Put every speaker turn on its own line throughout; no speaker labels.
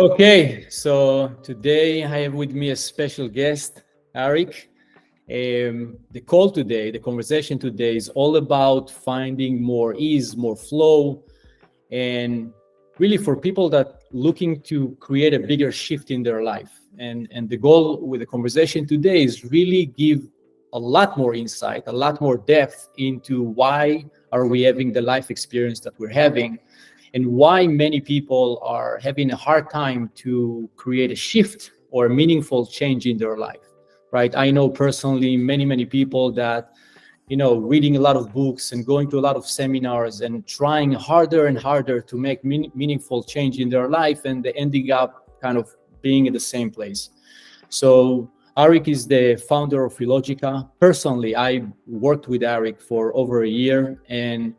Okay, so today I have with me a special guest, Arik. The conversation today is all about finding more ease, more flow, and really for people that looking to create a bigger shift in their life. And the goal with the conversation today is really give a lot more insight, a lot more depth into why are we having the life experience that we're having, and why many people are having a hard time to create a shift or a meaningful change in their life, right? I know personally many people that, reading a lot of books and going to a lot of seminars and trying harder and harder to make meaningful change in their life, and they ending up kind of being in the same place. So Arik is the founder of FEELOGICA. Personally, I worked with Arik for over a year, and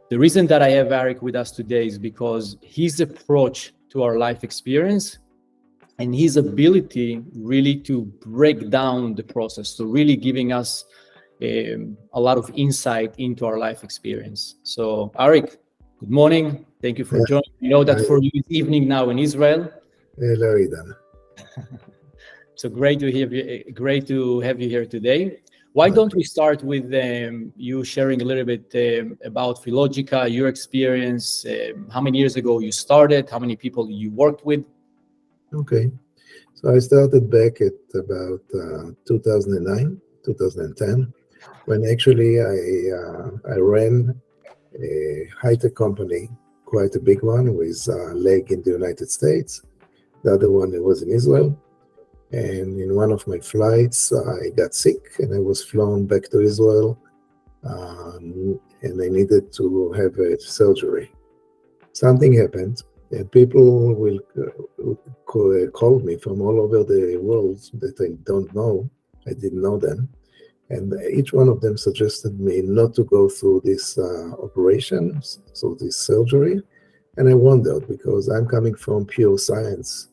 the reason that I have Arik with us today is because his approach to our life experience and his ability really to break down the process, so really giving us a lot of insight into our life experience. So Arik, good morning. Thank you for joining. I know that for you it's evening now in Israel.
Hello, Idan.
So great to have you here today. Why don't we start with you sharing a little bit about FEELOGICA, your experience, how many years ago you started, how many people you worked with?
Okay, so I started back at about 2009, 2010, when actually I ran a high-tech company, quite a big one, with a leg in the United States. The other one was in Israel. And in one of my flights, I got sick and I was flown back to Israel, and I needed to have a surgery. Something happened, and people will call me from all over the world that I don't know. I didn't know them. And each one of them suggested me not to go through this operation, so this surgery. And I wondered, because I'm coming from pure science.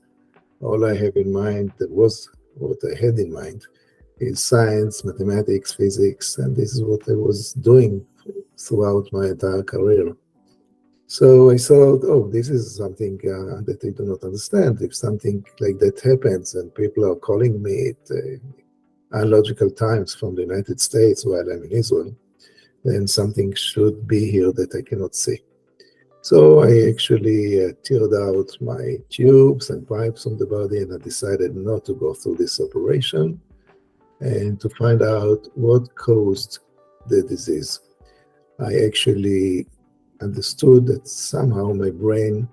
All I have in mind, that was what I had in mind, is science, mathematics, physics, and this is what I was doing throughout my entire career. So I thought, oh, this is something that I do not understand. If something like that happens and people are calling me at illogical times from the United States while I'm in Israel, then something should be here that I cannot see. So I actually teared out my tubes and pipes on the body, and I decided not to go through this operation and to find out what caused the disease. I actually understood that somehow my brain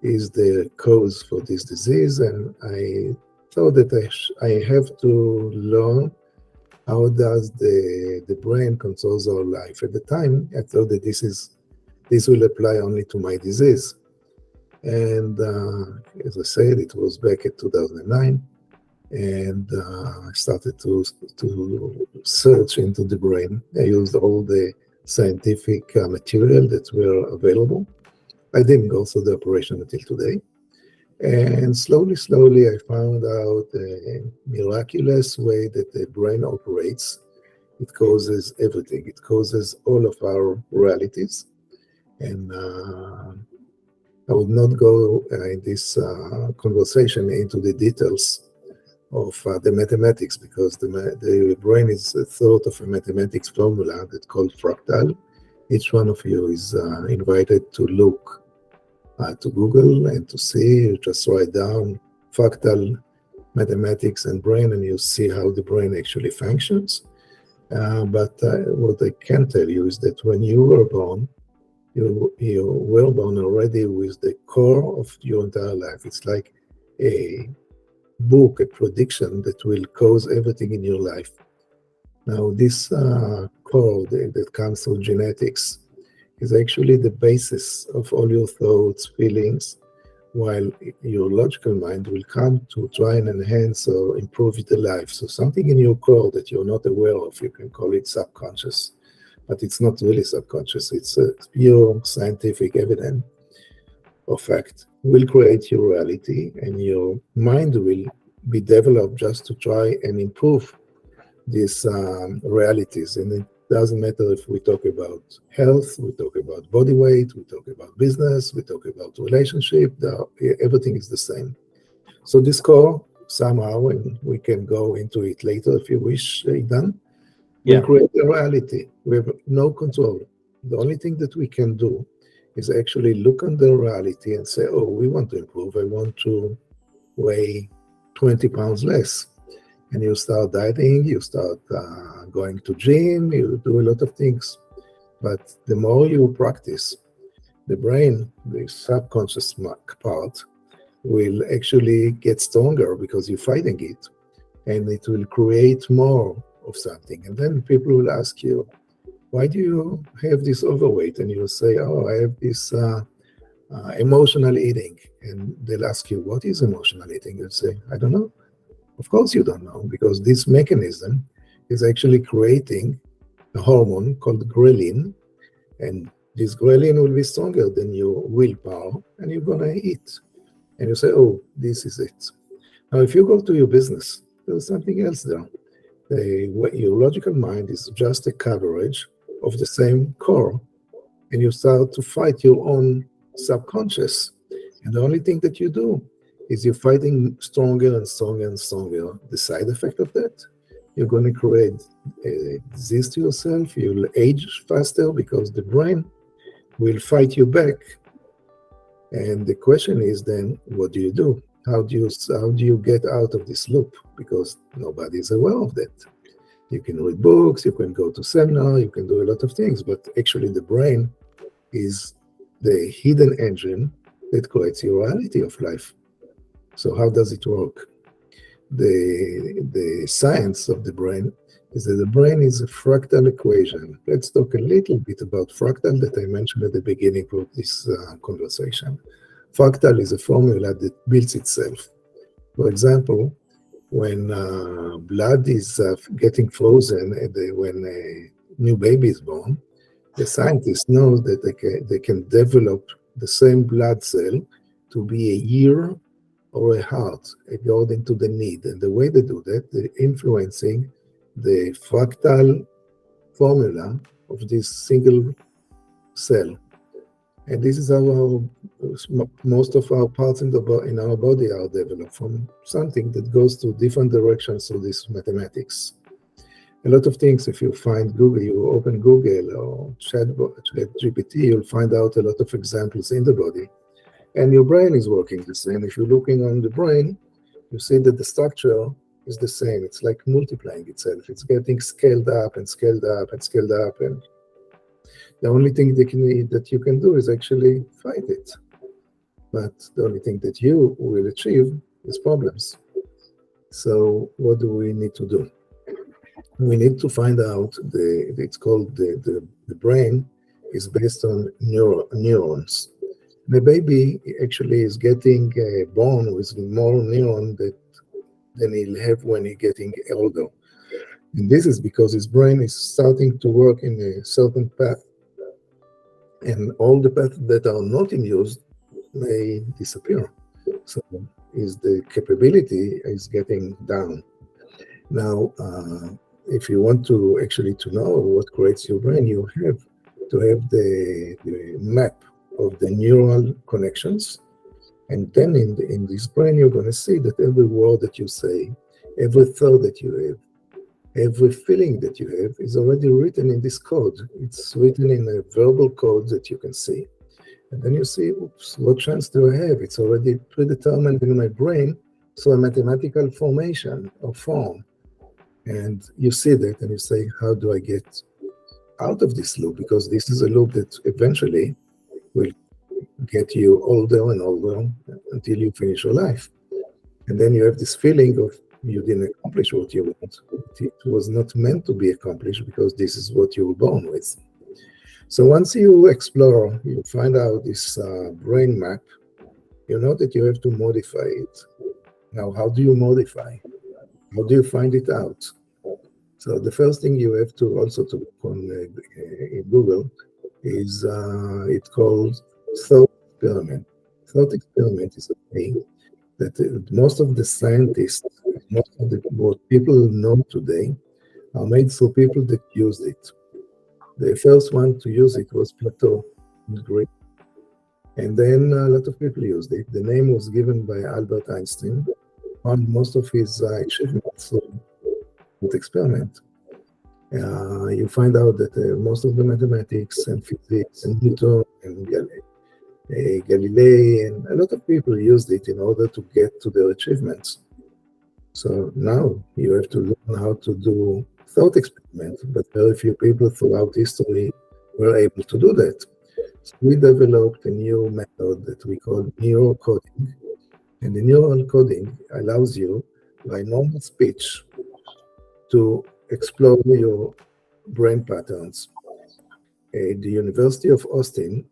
is the cause for this disease, and I thought that I have to learn how does the brain controls our life. At the time, I thought that this will apply only to my disease. And as I said, it was back in 2009, and I started to search into the brain. I used all the scientific material that were available. I didn't go through the operation until today. And slowly, I found out a miraculous way that the brain operates. It causes everything. It causes all of our realities. And I would not go in this conversation into the details of the mathematics, because the brain is a sort of a mathematics formula that's called fractal. Each one of you is invited to look to Google and to see. You just write down fractal mathematics and brain, and you see how the brain actually functions. But what I can tell you is that when you were born, you were born already with the core of your entire life. It's like a book, a prediction that will cause everything in your life. Now, this core that comes through genetics is actually the basis of all your thoughts, feelings, while your logical mind will come to try and enhance or improve the life. So something in your core that you're not aware of, you can call it subconscious. But it's not really subconscious. It's a pure scientific evidence or fact will create your reality, and your mind will be developed just to try and improve these realities. And it doesn't matter if we talk about health, we talk about body weight, we talk about business, we talk about relationship, everything is the same. So this core, somehow, and we can go into it later if you wish, Idan, will create a reality. We have no control. The only thing that we can do is actually look at the reality and say, oh, we want to improve. I want to weigh 20 pounds less. And you start dieting, you start going to gym, you do a lot of things. But the more you practice, the brain, the subconscious part, will actually get stronger because you're fighting it. And it will create more of something. And then people will ask you, why do you have this overweight? And you'll say, oh, I have this emotional eating. And they'll ask you, what is emotional eating? You'll say, I don't know. Of course you don't know, because this mechanism is actually creating a hormone called ghrelin, and this ghrelin will be stronger than your willpower, and you're going to eat. And you say, oh, this is it. Now, if you go to your business, there's something else there. Your logical mind is just a coverage of the same core, and you start to fight your own subconscious. And the only thing that you do is you're fighting stronger and stronger and stronger. The side effect of that, you're going to create a disease to yourself. You'll age faster because the brain will fight you back. And the question is then, what do you do? How do you get out of this loop? Because nobody is aware of that. You can read books, you can go to seminar, you can do a lot of things, but actually the brain is the hidden engine that creates your reality of life. So how does it work? The science of the brain is that the brain is a fractal equation. Let's talk a little bit about fractal that I mentioned at the beginning of this conversation. Fractal is a formula that builds itself. For example, when blood is getting frozen when a new baby is born, the scientists know that they can develop the same blood cell to be a ear or a heart according to the need. And the way they do that, they're influencing the fractal formula of this single cell. And this is how most of our parts in our body are developed, from something that goes to different directions through this mathematics. A lot of things, if you find Google, you open Google or ChatGPT, you'll find out a lot of examples in the body. And your brain is working the same. If you're looking on the brain, you see that the structure is the same. It's like multiplying itself. It's getting scaled up and scaled up and scaled up. And the only thing that you can do is actually fight it. But the only thing that you will achieve is problems. So what do we need to do? We need to find out, it's called the brain is based on neurons. The baby actually is getting born with more neurons than he'll have when he's getting older. And this is because his brain is starting to work in a certain path. And all the paths that are not in use may disappear. So the capability is getting down. Now, if you want to actually to know what creates your brain, you have to have the map of the neural connections. And then in this brain, you're going to see that every word that you say, every thought that you have, every feeling that you have is already written in this code. It's written in a verbal code that you can see. And then you see, oops, what chance do I have? It's already predetermined in my brain, so a mathematical formation or form. And you see that and you say, how do I get out of this loop? Because this is a loop that eventually will get you older and older until you finish your life. And then you have this feeling of you didn't accomplish what you want. It was not meant to be accomplished because this is what you were born with. So once you explore, you find out this brain map, you know that you have to modify it. Now, how do you modify? How do you find it out? So the first thing you have to also to look on in Google is it's called thought experiment. Thought experiment is a thing that most of the scientists, most of what people know today are made for people that used it. The first one to use it was Plato in Greek. And then a lot of people used it. The name was given by Albert Einstein on most of his achievements through that experiment. You find out that most of the mathematics and physics and Newton and Galilei and a lot of people used it in order to get to their achievements. So now you have to learn how to do thought experiments, but very few people throughout history were able to do that. So we developed a new method that we call neurocoding. And the neural coding allows you, by normal speech, to explore your brain patterns. The University of Austin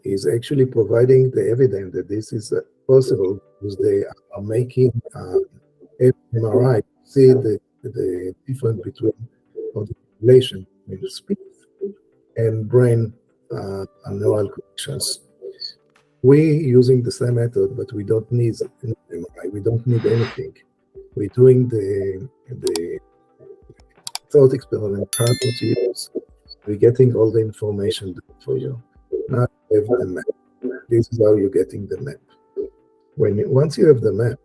is actually providing the evidence that this is possible because they are making MRI to see the difference between the relation between speech and brain neural connections. We using the same method, but we don't need MRI. We don't need anything. We're doing the thought experiment 100 years. We're getting all the information for you. Now you have the map. This is how you're getting the map. Once you have the map,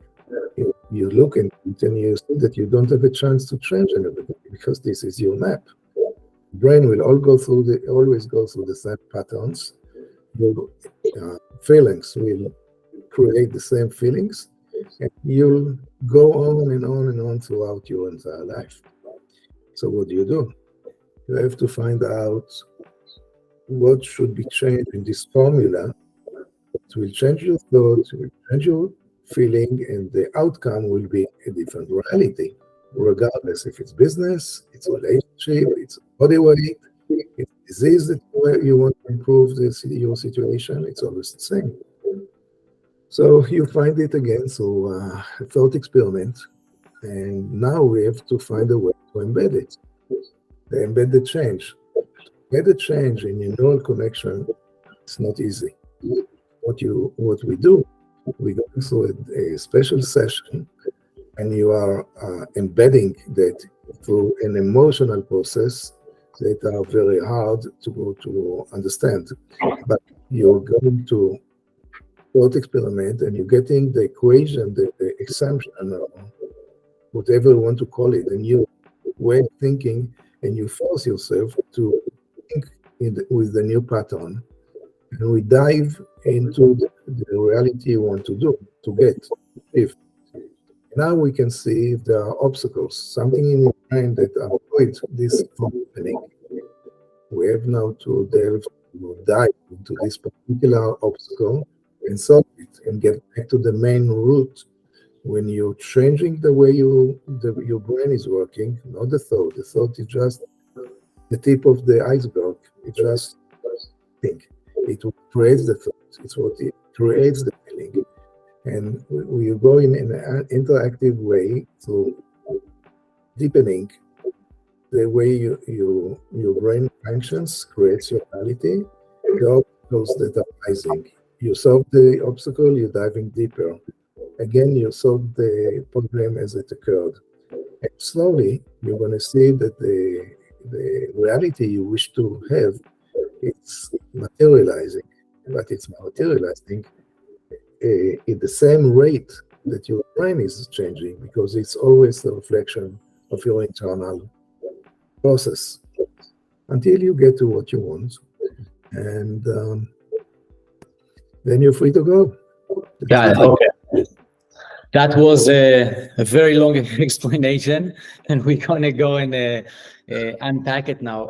you look at it and you see that you don't have a chance to change anything because this is your map. The brain will always go through the same patterns. Your feelings will create the same feelings, and you'll go on and on and on throughout your entire life. So what do? You have to find out what should be changed in this formula. It will change your thoughts, it will change your feeling, and the outcome will be a different reality, regardless if it's business, it's relationship, it's body weight, it's disease that you want to improve your situation, it's always the same. So you find it again, so a thought experiment, and now we have to find a way to embed it. The embedded change. Embedded change in your neural connection, it's not easy. What we do, we go through a special session, and you are embedding that through an emotional process that are very hard to understand. But you're going to thought experiment, and you're getting the equation, the assumption, or whatever you want to call it, a new way of thinking, and you force yourself to think with the new pattern. And we dive into the reality you want to get. Now we can see if there are obstacles, something in your mind that avoids this from happening. We have now to dive into this particular obstacle and solve it and get back to the main root. When you're changing the way your brain is working, not the thought. The thought is just the tip of the iceberg. It just think. It creates the thought. It's what it creates the feeling. And we go in an interactive way to deepening the way your brain functions, creates your reality, the obstacles that are rising. You solve the obstacle, you're diving deeper. Again, you solve the problem as it occurred. And slowly, you're going to see that the reality you wish to have, it's materializing, but it's materializing at the same rate that your brain is changing, because it's always a reflection of your internal process until you get to what you want, and then you're free to go.
Okay. That was a very long explanation, and we're gonna go and unpack it now.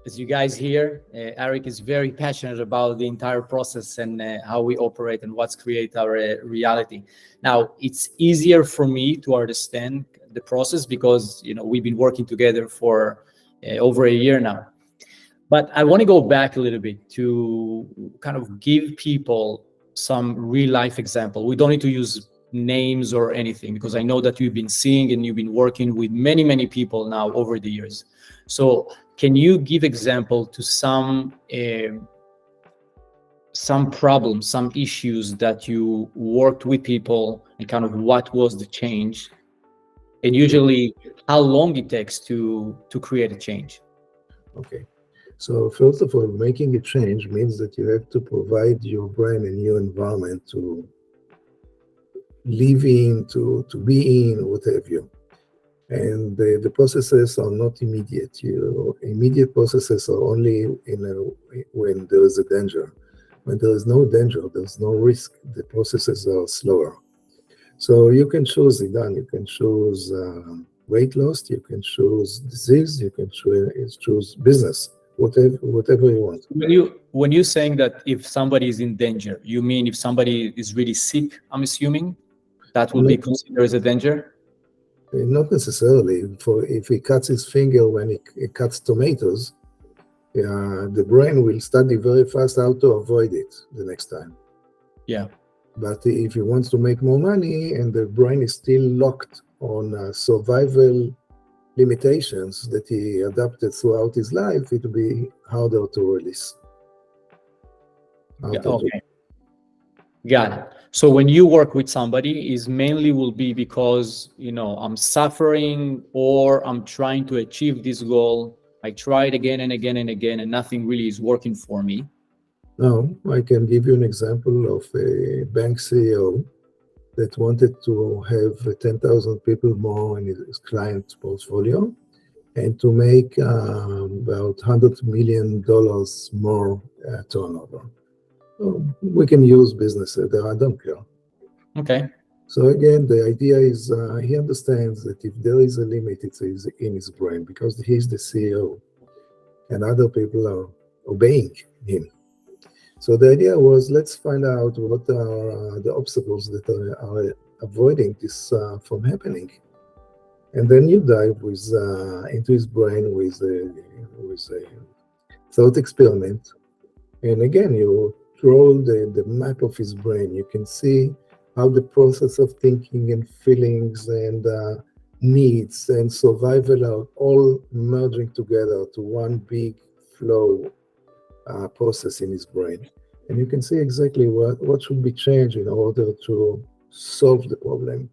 As you guys hear, Eric is very passionate about the entire process and how we operate and what's create our reality. Now, it's easier for me to understand the process because we've been working together for over a year now. But I want to go back a little bit to kind of give people some real life example. We don't need to use names or anything because I know that you've been seeing and you've been working with many people now over the years. So can you give example to some problems, some issues that you worked with people, and kind of what was the change, and usually how long it takes to create a change?
Okay, So first of all, making a change means that you have to provide your brain a new environment to live in, to be in, what have you. And the processes are not immediate. Immediate processes are only when there is a danger. When there is no danger, there's no risk, the processes are slower. So you can choose Idan, you can choose weight loss, you can choose disease, you can choose business, whatever you want.
When you're saying that if somebody is in danger, you mean if somebody is really sick, I'm assuming? That will be considered as a danger?
Not necessarily. If he cuts his finger when he cuts tomatoes, the brain will study very fast how to avoid it the next time.
Yeah.
But if he wants to make more money and the brain is still locked on survival limitations that he adapted throughout his life, it will be harder to release.
Okay. Got it. So when you work with somebody, is mainly will be because, I'm suffering or I'm trying to achieve this goal. I tried again and again and again, and nothing really is working for me.
No, I can give you an example of a bank CEO that wanted to have 10,000 people more in his client portfolio and to make about $100 million more turnover. We can use business there, I don't care.
Okay.
So again, the idea is he understands that if there is a limit, it's in his brain because he's the CEO and other people are obeying him. So the idea was, let's find out what are the obstacles that are avoiding this from happening. And then you dive into his brain with a thought experiment. And again, you draw the map of his brain. You can see how the process of thinking and feelings and needs and survival are all merging together to one big flow process in his brain. And you can see exactly what should be changed in order to solve the problem.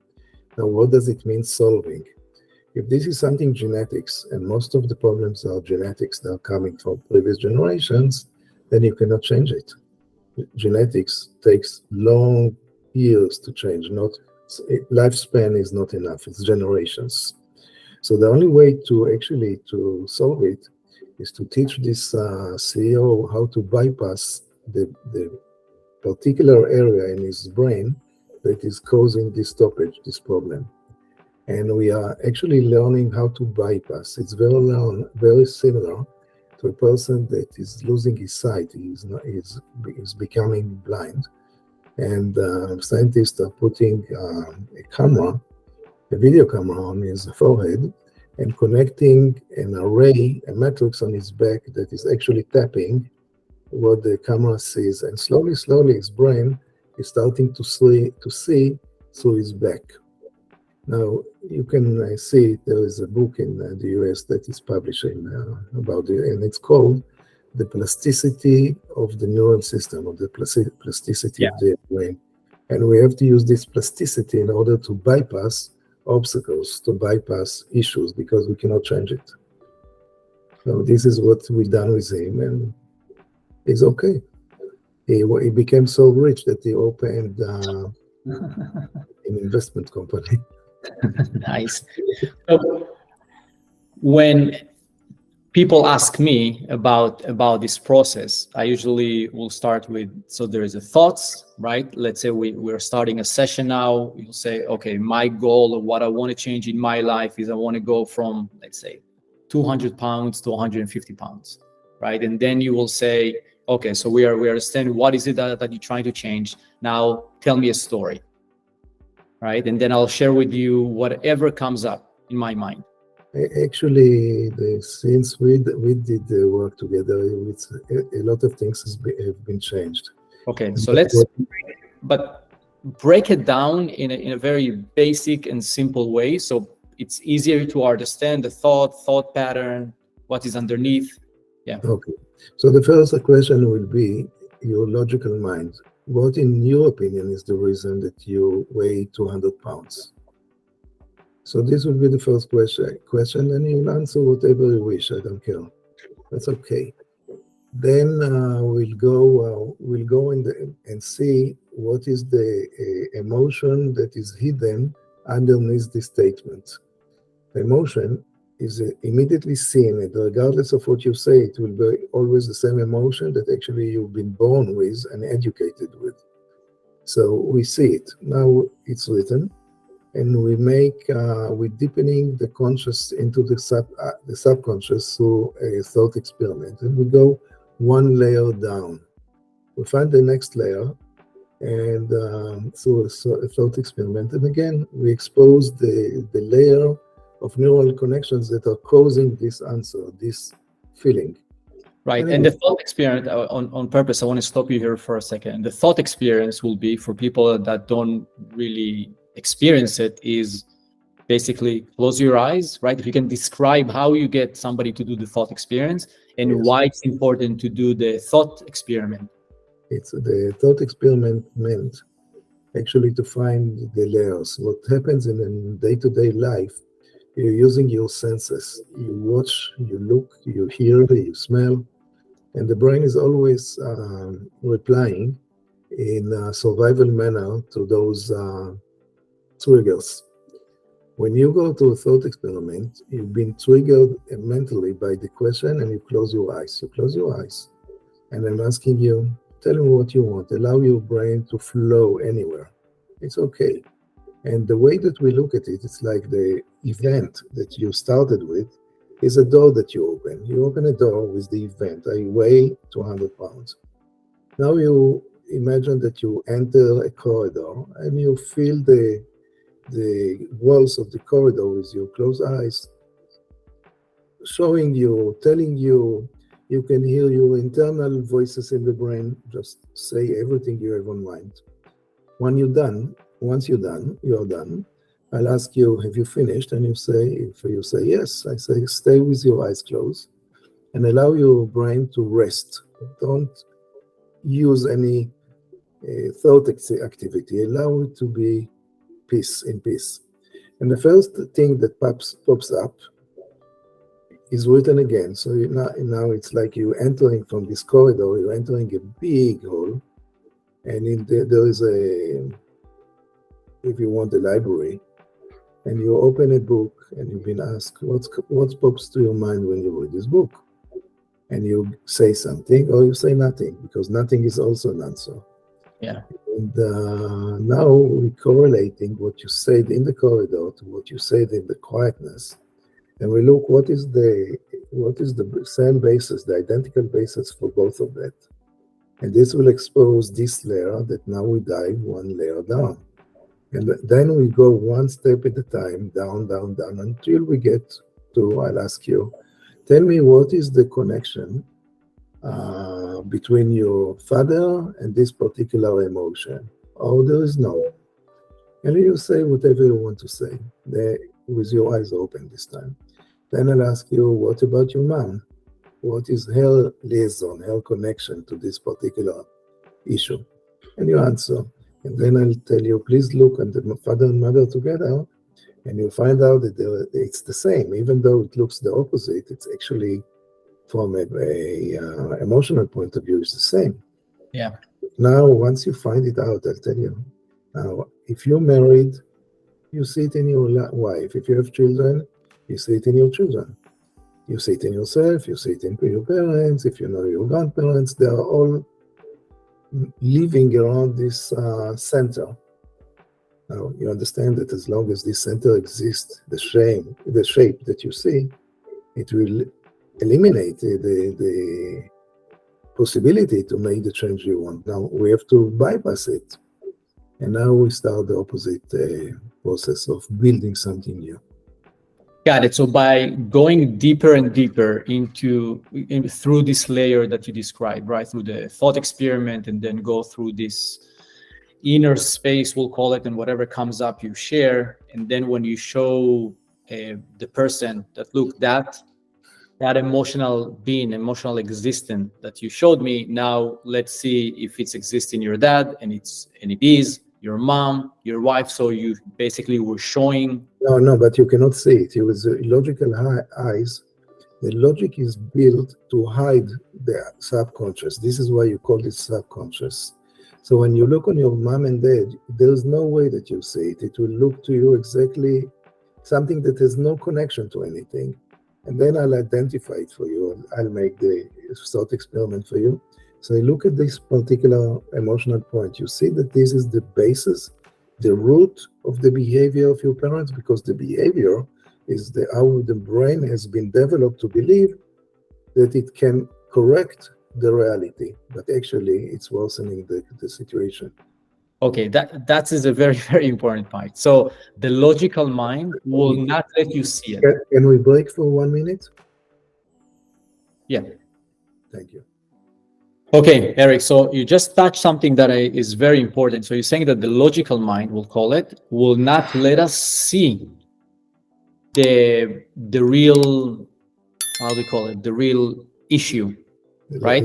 Now, what does it mean solving? If this is something genetics, and most of the problems are genetics, they're coming from previous generations, then you cannot change it. Genetics takes long years to change. Lifespan is not enough, it's generations. So the only way to solve it is to teach this CEO how to bypass the particular area in his brain that is causing this stoppage, this problem. And we are actually learning how to bypass. It's very similar to a person that is losing his sight. He's becoming blind. And scientists are putting a video camera on his forehead and connecting a matrix on his back that is actually tapping what the camera sees. And slowly, his brain is starting to see through his back. Now, you can see there is a book in the US that is publishing about it, and it's called The Plasticity of the Neural System, or the plasticity of the brain. And we have to use this plasticity in order to bypass obstacles, to bypass issues, because we cannot change it. So this is what we've done with him, and it's okay. He became so rich that he opened an investment company.
Nice. So when people ask me about this process, I usually will start with, so there is a thoughts, right? Let's say we're starting a session now. You'll say, okay, my goal of what I want to change in my life is I want to go from, let's say, 200 pounds to 150 pounds, right? And then you will say, okay, so we understand what is it that you're trying to change. Now tell me a story, right? And then I'll share with you whatever comes up in my mind.
Actually, since we did the work together, a lot of things have been changed.
Okay, so but break it down in a very basic and simple way, so it's easier to understand the thought pattern, what is underneath. Yeah.
Okay. So the first question will be your logical mind. What, in your opinion, is the reason that you weigh 200 pounds? So this will be the first question, and you'll answer whatever you wish. I don't care. That's okay. Then we'll go and see what is the emotion that is hidden underneath the statement. The emotion is immediately seen, and regardless of what you say, it will be always the same emotion that actually you've been born with and educated with. So we see it. Now it's written, and we're deepening the conscious into the subconscious through a thought experiment, and we go one layer down. We find the next layer, and through a thought experiment, and again we expose the layer of neural connections that are causing this answer, this feeling.
Right. And the thought experience, on purpose, I want to stop you here for a second. The thought experience will be, for people that don't really experience it, is basically close your eyes, right? If you can describe how you get somebody to do the thought experience and
Yes.
why it's important to do the thought experiment.
It's the thought experiment meant actually to find the layers. What happens in day-to-day life, you're using your senses. You watch, you look, you hear, you smell, and the brain is always replying in a survival manner to those triggers. When you go to a thought experiment, you've been triggered mentally by the question, and you close your eyes. You close your eyes, and I'm asking you, tell me what you want. Allow your brain to flow anywhere. It's okay. And the way that we look at it, it's like the event that you started with is a door that you open. You open a door with the event. I weigh 200 pounds. Now you imagine that you enter a corridor and you feel the walls of the corridor with your closed eyes, showing you, telling you, you can hear your internal voices in the brain, just say everything you have on mind. Once you're done, I'll ask you, have you finished? And if you say yes, I say, stay with your eyes closed and allow your brain to rest. Don't use any thought activity. Allow it to be in peace. And the first thing that pops up is written again. So now it's like you entering from this corridor, you're entering a big hall, and there is if you want, a library, and you open a book and you've been asked, what pops to your mind when you read this book? And you say something or you say nothing, because nothing is also an answer.
Yeah.
And now we're correlating what you said in the corridor to what you said in the quietness. And we look what is the same basis, the identical basis for both of that. And this will expose this layer that now we dive one layer down. And then we go one step at a time, down, until we get to, I'll ask you, tell me what is the connection between your father and this particular emotion. Oh, there is no. And you say whatever you want to say, with your eyes open this time. Then I'll ask you, what about your mom? What is her liaison, her connection to this particular issue? And you answer. And then I'll tell you, please look at the father and mother together, and you'll find out that it's the same. Even though it looks the opposite, it's actually, from a emotional point of view, it's the same.
Yeah.
Now, once you find it out, I'll tell you. Now, if you're married, you see it in your wife. If you have children, you see it in your children. You see it in yourself, you see it in your parents. If you know your grandparents, they are all living around this center. Now, you understand that as long as this center exists, the shape that you see, it will eliminate the possibility to make the change you want. Now, we have to bypass it. And now we start the opposite process of building something new.
Got it. So by going deeper and deeper through this layer that you described, right, through the thought experiment, and then go through this inner space, we'll call it, and whatever comes up, you share. And then when you show the person that, look, that emotional being, emotional existence that you showed me, now let's see if it's existing your dad, and it is your mom, your wife. So you basically were showing.
No, but you cannot see it. With logical eyes, The logic is built to hide the subconscious. This is why you call it subconscious. So when you look on your mom and dad, there's no way that you see it. It will look to you exactly something that has no connection to anything. And then I'll identify it for you. I'll make the thought experiment for you. So you look at this particular emotional point. You see that this is the basis, the root of the behavior of your parents, because the behavior is how the brain has been developed to believe that it can correct the reality, but actually it's worsening the situation.
Okay, that is a very, very important point. So the logical mind will not let you see it.
Can we break for 1 minute?
Yeah.
Thank you.
Okay, Eric, so you just touched something that is very important. So you're saying that the logical mind, we'll call it, will not let us see the real, how do we call it, the real issue, right?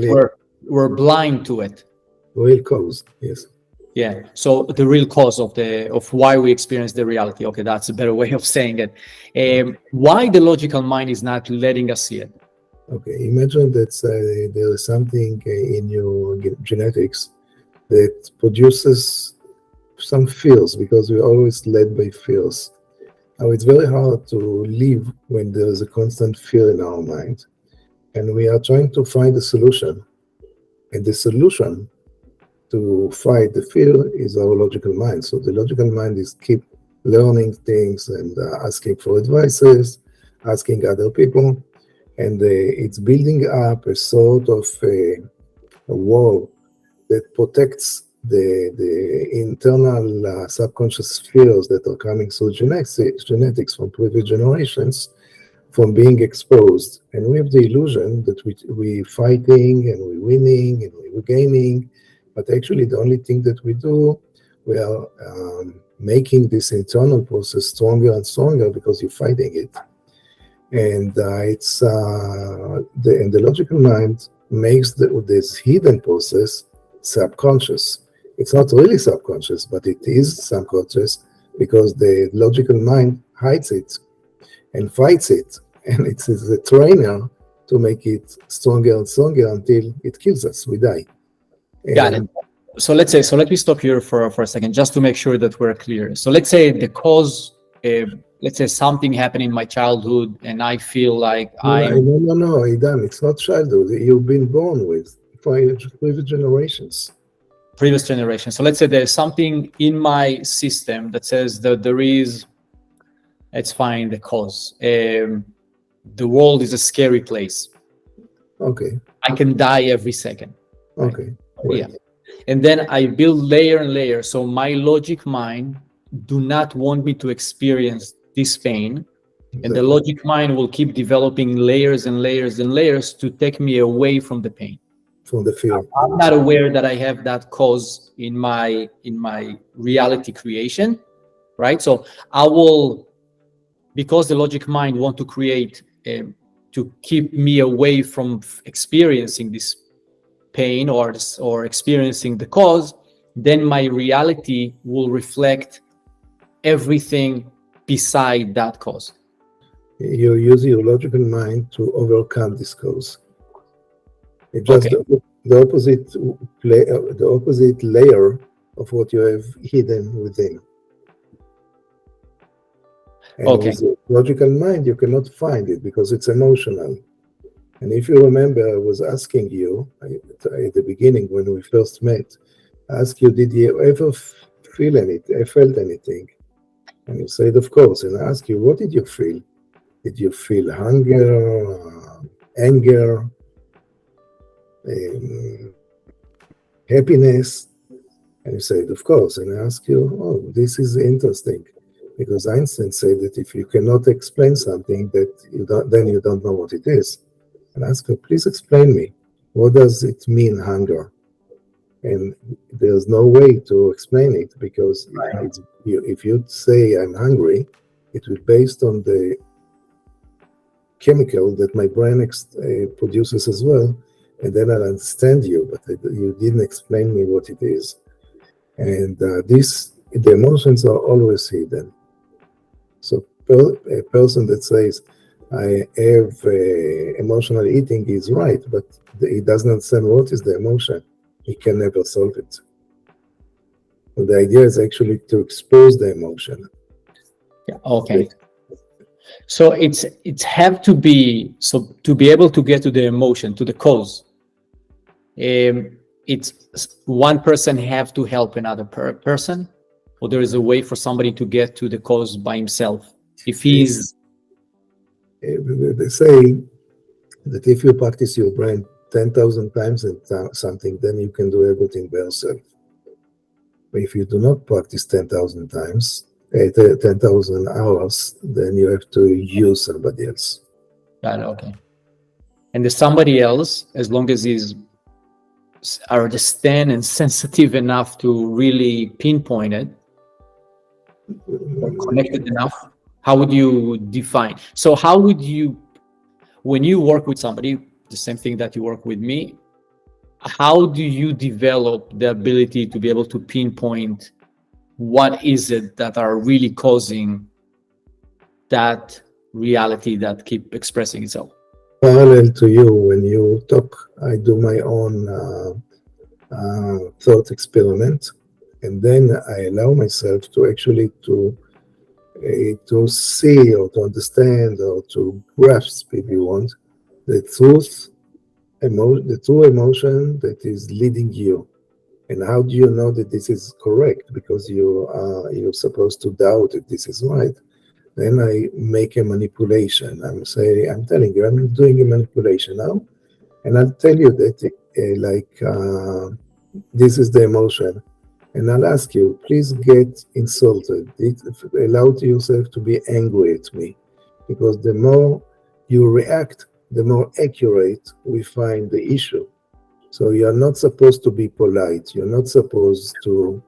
We're blind to it.
Real cause, yes.
Yeah, so the real cause of why we experience the reality. Okay, that's a better way of saying it. Why the logical mind is not letting us see it?
Okay, imagine that there is something in your genetics that produces some fears, because we're always led by fears. Now, it's very hard to live when there is a constant fear in our mind. And we are trying to find a solution. And the solution to fight the fear is our logical mind. So the logical mind is keep learning things and asking for advices, asking other people. And it's building up a sort of a wall that protects the internal subconscious fears that are coming through genetics from previous generations from being exposed. And we have the illusion that we're fighting and we're winning and we're gaining, but actually the only thing that we do, we are making this internal process stronger and stronger because you're fighting it. And the logical mind makes this hidden process subconscious. It's not really subconscious, but it is subconscious because the logical mind hides it and fights it. And it is a trainer to make it stronger and stronger until it kills us, we die.
Got it. So let me stop here for a second, just to make sure that we're clear. So let's say the cause, let's say something happened in my childhood and I feel like
No, Idan, it's not childhood. You've been born with previous generations.
Previous generation. So let's say there's something in my system that says that there is, let's find the cause. The world is a scary place.
Okay.
I can die every second. Right?
Okay.
Yeah. And then I build layer and layer. So my logic mind do not want me to experience this pain. Exactly. And the logic mind will keep developing layers and layers and layers to take me away from the pain.
From the fear.
I'm not aware that I have that cause in my reality creation, right? So I will, because the logic mind want to create to keep me away from experiencing this pain or experiencing the cause, then my reality will reflect everything beside that cause.
You use your logical mind to overcome this cause. It's just the opposite layer of what you have hidden within. And with the logical mind, you cannot find it because it's emotional. And if you remember, I was asking you at the beginning when we first met, I asked you, did you ever felt anything? And you said, of course. And I asked you, what did you feel? Did you feel hunger, anger, happiness? And you said, of course. And I asked you, oh, this is interesting. Because Einstein said that if you cannot explain something, then you don't know what it is. And I asked her, please explain me, what does it mean, hunger? And there's no way to explain it, because if you say I'm hungry, it will be based on the chemical that my brain produces as well, and then I'll understand you, but you didn't explain me what it is. And the emotions are always hidden. So a person that says, I have emotional eating is right, but he doesn't understand what is the emotion. He can never solve it. So the idea is actually to expose the emotion.
Yeah, okay. So it's have to be, so to be able to get to the emotion, to the cause, it's one person have to help another person, or there is a way for somebody to get to the cause by himself if he's
They say that if you practice your brain 10,000 times and something, then you can do everything by yourself. But if you do not practice 10,000 times, 10,000 hours, then you have to use somebody else.
got it, okay. And there's somebody else, as long as he's understand and sensitive enough to really pinpoint it, or connected enough, how would you define? So how would you, when you work with somebody, the same thing that you work with me, how do you develop the ability to be able to pinpoint what is it that are really causing that reality that keep expressing itself?
Parallel to you, when you talk, I do my own thought experiment, and then I allow myself to actually to see or to understand or to grasp, if you want, the true emotion that is leading you. And how do you know that this is correct? Because you're supposed to doubt that this is right. Then I make a manipulation. I'm telling you, I'm doing a manipulation now, and I'll tell you that this is the emotion. And I'll ask you, please get insulted. Allow yourself to be angry at me, because the more you react, the more accurate we find the issue. So you're not supposed to be polite. You're not supposed to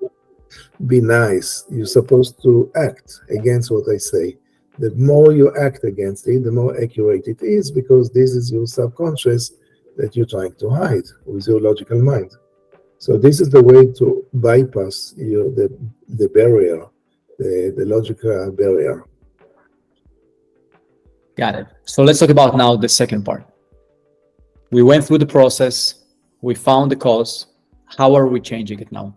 be nice. You're supposed to act against what I say. The more you act against it, the more accurate it is, because this is your subconscious that you're trying to hide with your logical mind. So this is the way to bypass the barrier, the logical barrier.
Got it. So let's talk about now the second part. We went through the process. We found the cause. How are we changing it now?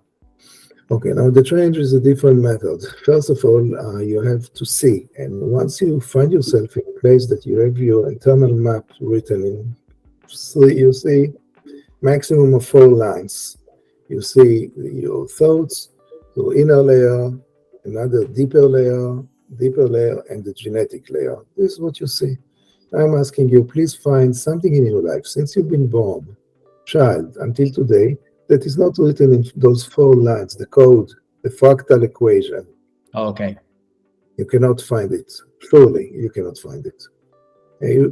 Okay, now the change is a different method. First of all, you have to see. And once you find yourself in a place that you have your internal map written in, so you see maximum of 4 lines. You see your thoughts, your inner layer, another deeper layer, and the genetic layer. This is what you see. I'm asking you, please find something in your life since you've been born, child, until today, that is not written in those 4 lines, the code, the fractal equation.
Okay.
You cannot find it. Surely you cannot find it.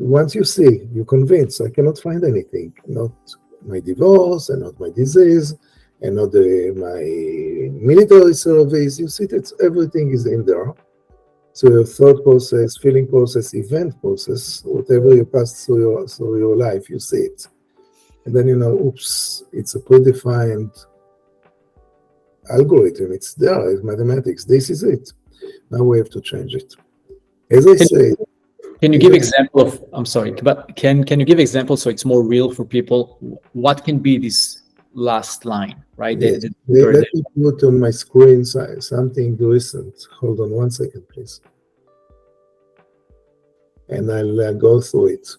Once you see, you're convinced, I cannot find anything, not my divorce, and not my disease, and not my military service. You see that everything is in there. So your thought process, feeling process, event process, whatever you pass through your life, you see it. And then you know, oops, it's a predefined algorithm. It's there, it's mathematics. This is it. Now we have to change it. As I say,
can you give example of, I'm sorry, but can you give example so it's more real for people? What can be this last line, right?
Yes. Let me put on my screen something recent. Hold on 1 second, please. And I'll go through it.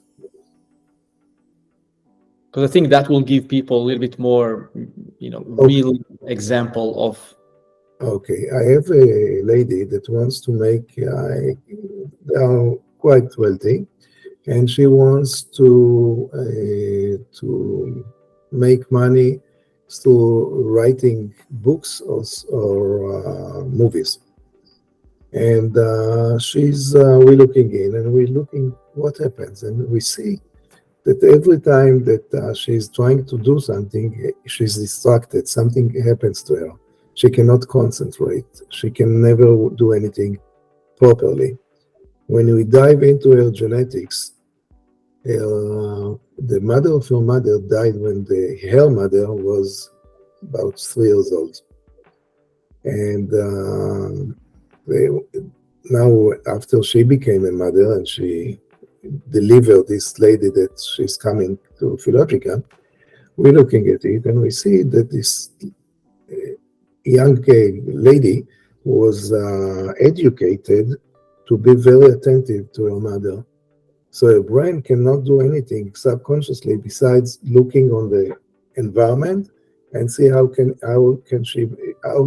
Because I think that will give people a little bit more, real example of.
Okay, I have a lady that wants to make, they are quite wealthy, and she wants to make money through writing books or movies. And we're looking in, and we're looking what happens, and we see that every time that she's trying to do something, she's distracted. Something happens to her. She cannot concentrate. She can never do anything properly. When we dive into her genetics, the mother of her mother died when her mother was about 3 years old. And now after she became a mother and she deliver this lady that she's coming to FEELOGICA, we're looking at it and we see that this young lady was educated to be very attentive to her mother. So her brain cannot do anything subconsciously besides looking on the environment and see how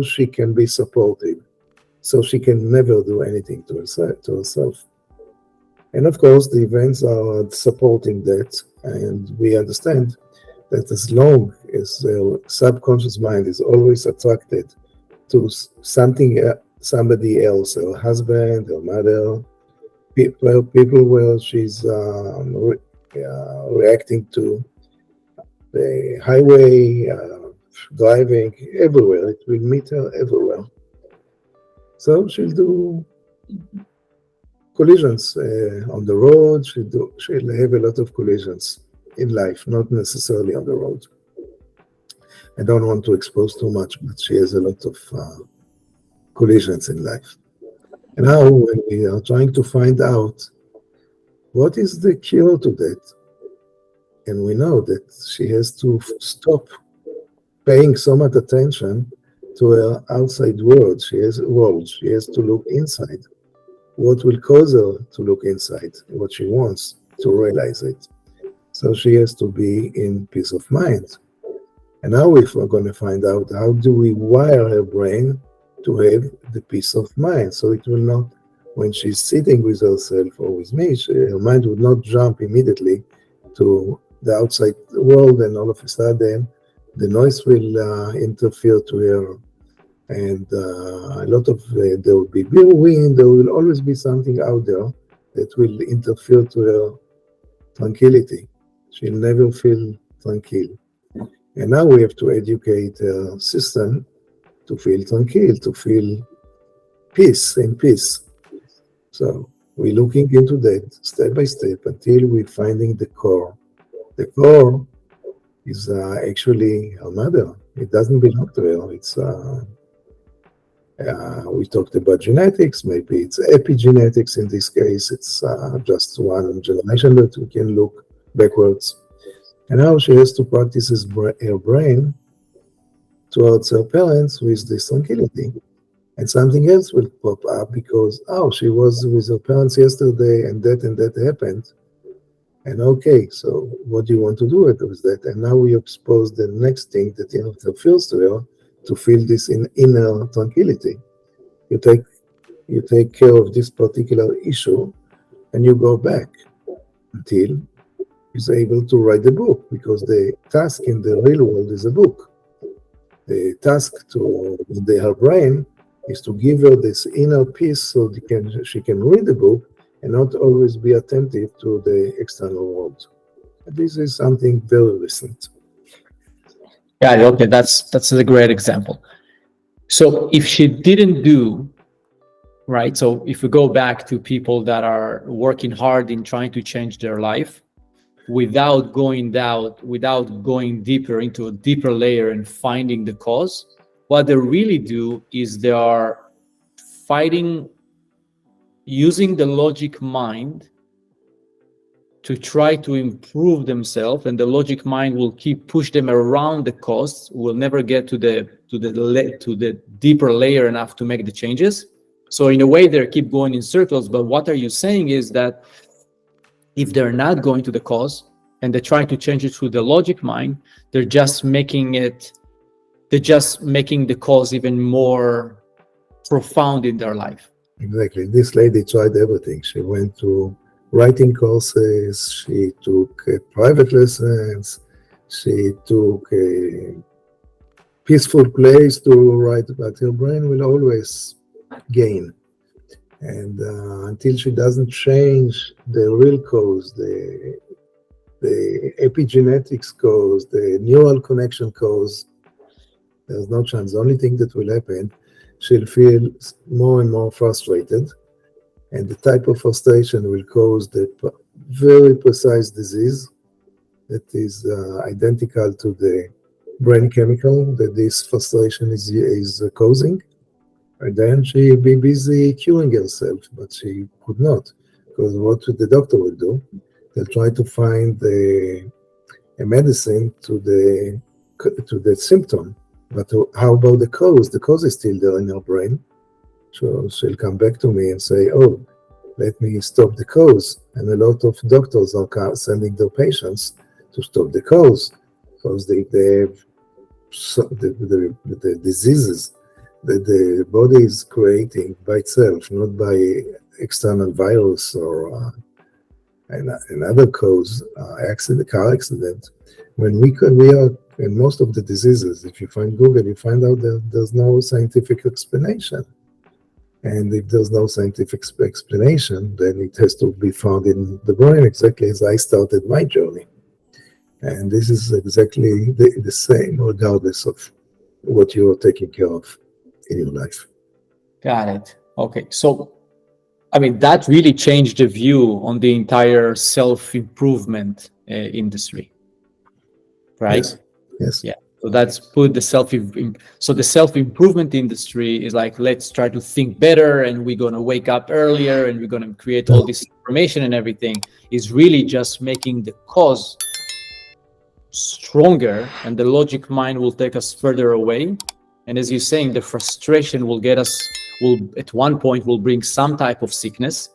she can be supportive. So she can never do anything to herself. And of course, the events are supporting that, and we understand that as long as the subconscious mind is always attracted to somebody else, her husband, her mother, people where she's reacting to the highway, driving everywhere, it will meet her everywhere. So she'll do collisions on the road. She'll have a lot of collisions in life, not necessarily on the road. I don't want to expose too much, but she has a lot of collisions in life. And now when we are trying to find out what is the cure to that, and we know that she has to stop paying so much attention to her outside world. She has to look inside. What will cause her to look inside? What she wants to realize it. So she has to be in peace of mind. And now if we're going to find out how do we wire her brain to have the peace of mind, so it will not, when she's sitting with herself or with me, her mind would not jump immediately to the outside world, and all of a sudden the noise will interfere to her, and a lot of there will be wind. There will always be something out there that will interfere to her tranquility. She'll never feel tranquil. And now we have to educate her system to feel tranquil, to feel peace and peace. So we're looking into that step by step until we're finding the core. The core is actually her mother. It doesn't belong to her. It's we talked about genetics. Maybe it's epigenetics in this case. It's just one generation that we can look backwards. And now she has to practice her brain towards her parents with this tranquility. And something else will pop up because, she was with her parents yesterday and that happened. And okay, so what do you want to do with that? And now we expose the next thing that interferes to her to feel this inner tranquility. You take care of this particular issue and you go back until is able to write the book, because the task in the real world is a book. The task to her brain is to give her this inner peace so she can read the book and not always be attentive to the external world. This is something very recent.
Yeah, okay, that's a great example. So if she didn't do, right, so if we go back to people that are working hard in trying to change their life, without going deeper into a deeper layer and finding the cause, what they really do is they are fighting, using the logic mind to try to improve themselves, and the logic mind will keep push them around the cause, will never get to the deeper layer enough to make the changes. So in a way, they keep going in circles. But what are you saying is that if they're not going to the cause and they're trying to change it through the logic mind, they're just making the cause even more profound in their life.
Exactly. This lady tried everything. She went to writing courses, she took private lessons, she took a peaceful place to write, but her brain will always gain. And until she doesn't change the real cause, the epigenetics cause, the neural connection cause, there's no chance. The only thing that will happen, she'll feel more and more frustrated. And the type of frustration will cause the very precise disease that is identical to the brain chemical that this frustration is causing. And then she'll be busy curing herself, but she could not, because what the doctor will do, they'll try to find a medicine to the symptom. But how about the cause? The cause is still there in your brain. So she'll come back to me and say, oh, let me stop the cause. And a lot of doctors are sending their patients to stop the cause because they have the diseases that the body is creating by itself, not by external virus or another cause, car accident. When we are in most of the diseases, if you find Google, you find out that there's no scientific explanation. And if there's no scientific explanation, then it has to be found in the brain, exactly as I started my journey. And this is exactly the same, regardless of what you are taking care of in your life.
Got it. Okay. So, I mean, that really changed the view on the entire self-improvement industry, right?
Yes.
Yeah. So that's put the self-improvement industry is like, let's try to think better, and we're going to wake up earlier, and we're going to create all this information and everything, is really just making the cause stronger, and the logic mind will take us further away. And as you're saying, the frustration will at one point will bring some type of sickness,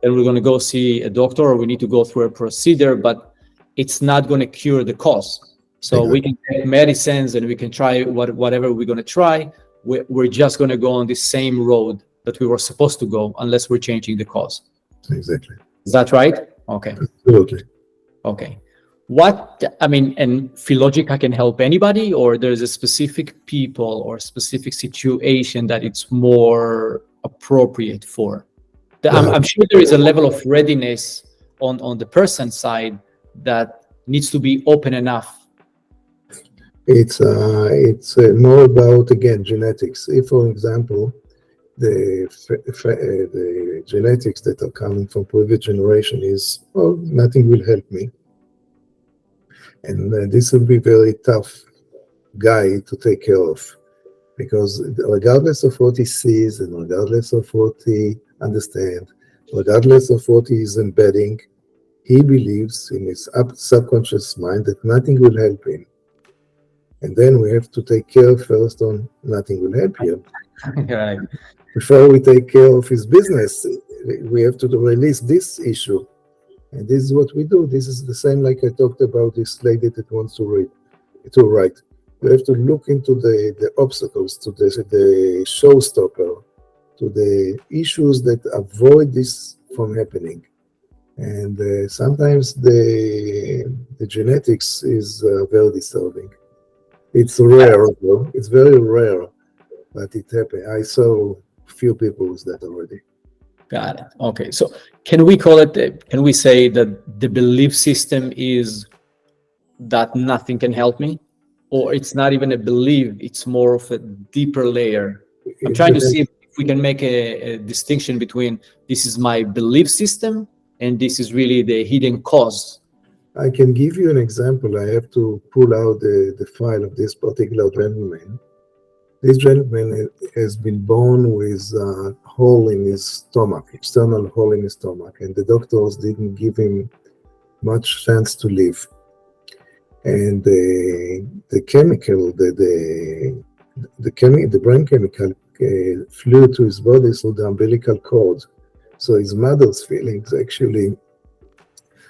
and we're going to go see a doctor, or we need to go through a procedure, but it's not going to cure the cause. So we can take medicines and we can try whatever we're going to try. We're just going to go on the same road that we were supposed to go unless we're changing the cause.
Exactly.
Is that right? Okay.
Absolutely.
Okay. And FEELOGICA can help anybody, or there's a specific people or specific situation that it's more appropriate for? I'm sure there is a level of readiness on the person's side that needs to be open enough.
It's more about, again, genetics. If, for example, the genetics that are coming from previous generation is, oh, nothing will help me. And this will be very tough guy to take care of, because regardless of what he sees and regardless of what he understands, regardless of what he is embedding, he believes in his subconscious mind that nothing will help him. And then we have to take care first on nothing will help you.
Right.
Before we take care of his business, we have to release this issue. And this is what we do. This is the same like I talked about this lady that wants to write. We have to look into the obstacles, to the showstopper, to the issues that avoid this from happening. And sometimes the genetics is very disturbing. It's rare, though. It's very rare, but it happened. I saw a few people with that already.
Got it. Okay. So can we say that the belief system is that nothing can help me? Or it's not even a belief, it's more of a deeper layer? I'm trying to see if we can make a distinction between this is my belief system and this is really the hidden cause.
I can give you an example. I have to pull out the file of this particular gentleman. This gentleman has been born with a hole in his stomach, external hole in his stomach, and the doctors didn't give him much chance to live. And the chemical, the brain chemical flew to his body through the umbilical cord. So his mother's feelings actually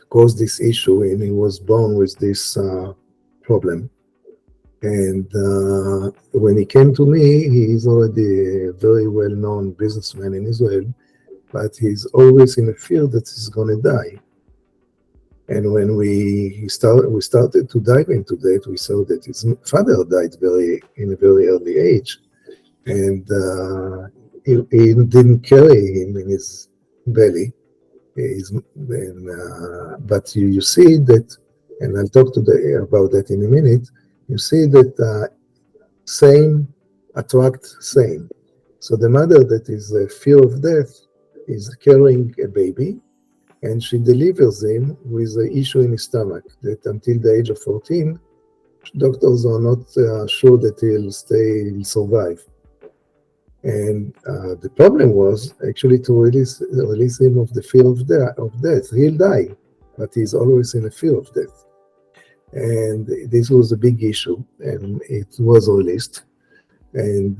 caused this issue, and he was born with this problem. And when he came to me, he's already a very well-known businessman in Israel, but he's always in a fear that he's going to die. And when we started to dive into that, we saw that his father died in a very early age, and he didn't carry him in his belly. But you see that, and I'll talk about that in a minute. You see that same attract same. So the mother that is a fear of death is carrying a baby, and she delivers him with an issue in his stomach that until the age of 14, doctors are not sure that he'll survive. And the problem was actually to release him of the fear of death. He'll die, but he's always in a fear of death. And this was a big issue, and it was released. And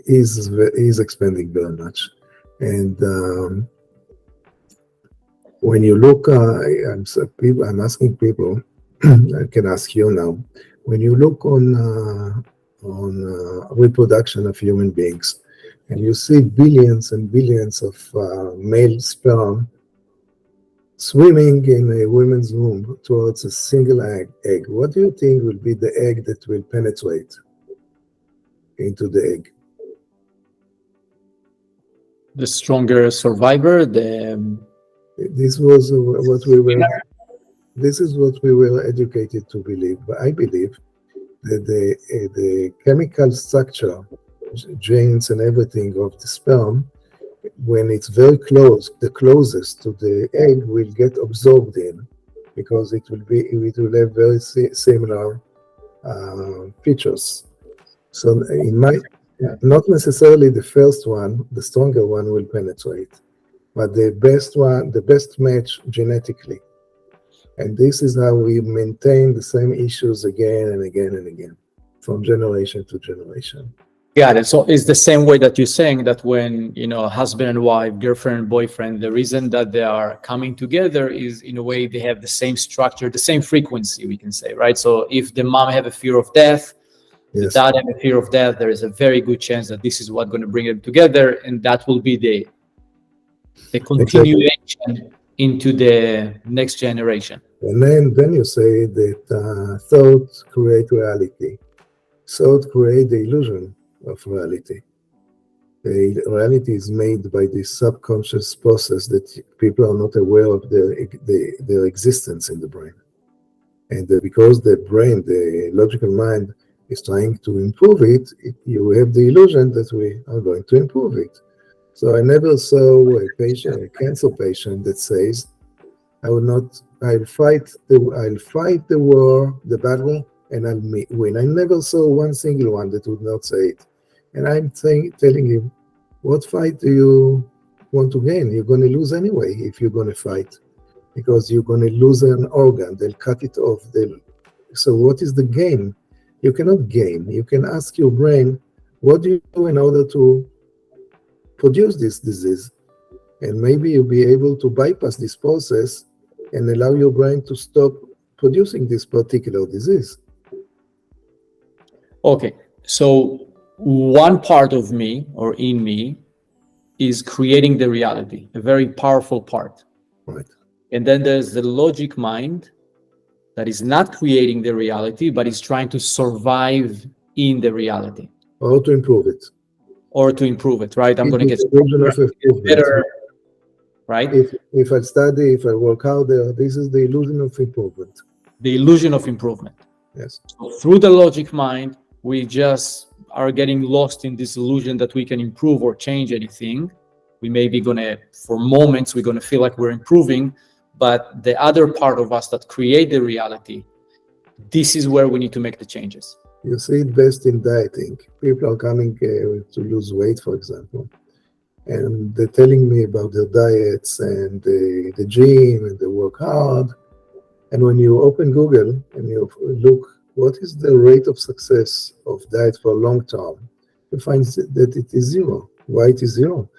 he's expanding very much. And when you look, I'm asking people, I can ask you now, when you look on reproduction of human beings, and you see billions and billions of male sperm swimming in a woman's womb towards a single egg, what do you think will be the egg that will penetrate into the egg?
The stronger survivor,
This was what we were. This is what we were educated to believe. But I believe that the chemical structure, genes and everything of the sperm, when it's very close, the closest to the egg, will get absorbed in, because it will have very similar features. So not necessarily the first one, the stronger one will penetrate, but the best match genetically. And this is how we maintain the same issues again and again and again, from generation to generation.
Got it. So it's the same way that you're saying that when, husband and wife, girlfriend and boyfriend, the reason that they are coming together is, in a way, they have the same structure, the same frequency, we can say, right? So if the mom have a fear of death, the dad have a fear of death, there is a very good chance that this is what's going to bring them together, and that will be the continuation into the next generation.
And then you say that thoughts create reality. Thought create the illusion of reality. The reality is made by this subconscious process that people are not aware of their existence in the brain. And because the brain, the logical mind, is trying to improve it, you have the illusion that we are going to improve it. So I never saw a cancer patient that says, I'll fight the war, the battle, and I'll win. I never saw one single one that would not say it. And I'm telling him, what fight do you want to gain? You're going to lose anyway if you're going to fight, because you're going to lose an organ. They'll cut it off. So what is the gain? You cannot gain. You can ask your brain, what do you do in order to produce this disease? And maybe you'll be able to bypass this process and allow your brain to stop producing this particular disease.
Okay, so one part of me, or in me, is creating the reality, a very powerful part.
Right.
And then there's the logic mind that is not creating the reality, but is trying to survive in the reality.
Or to improve it.
Or to improve it, right? I'm going to get
better,
right?
If I study, if I work harder, this is the illusion of improvement.
The illusion of improvement.
Yes.
So through the logic mind, we just are getting lost in this illusion that we can improve or change anything. We may be for moments, we're going to feel like we're improving, but the other part of us that create the reality, this is where we need to make the changes.
You see it best in dieting. People are coming to lose weight, for example, and they're telling me about their diets and the gym, and they work hard. And when you open Google and you look, what is the rate of success of diet for long term, you find that it is zero. Why it is zero?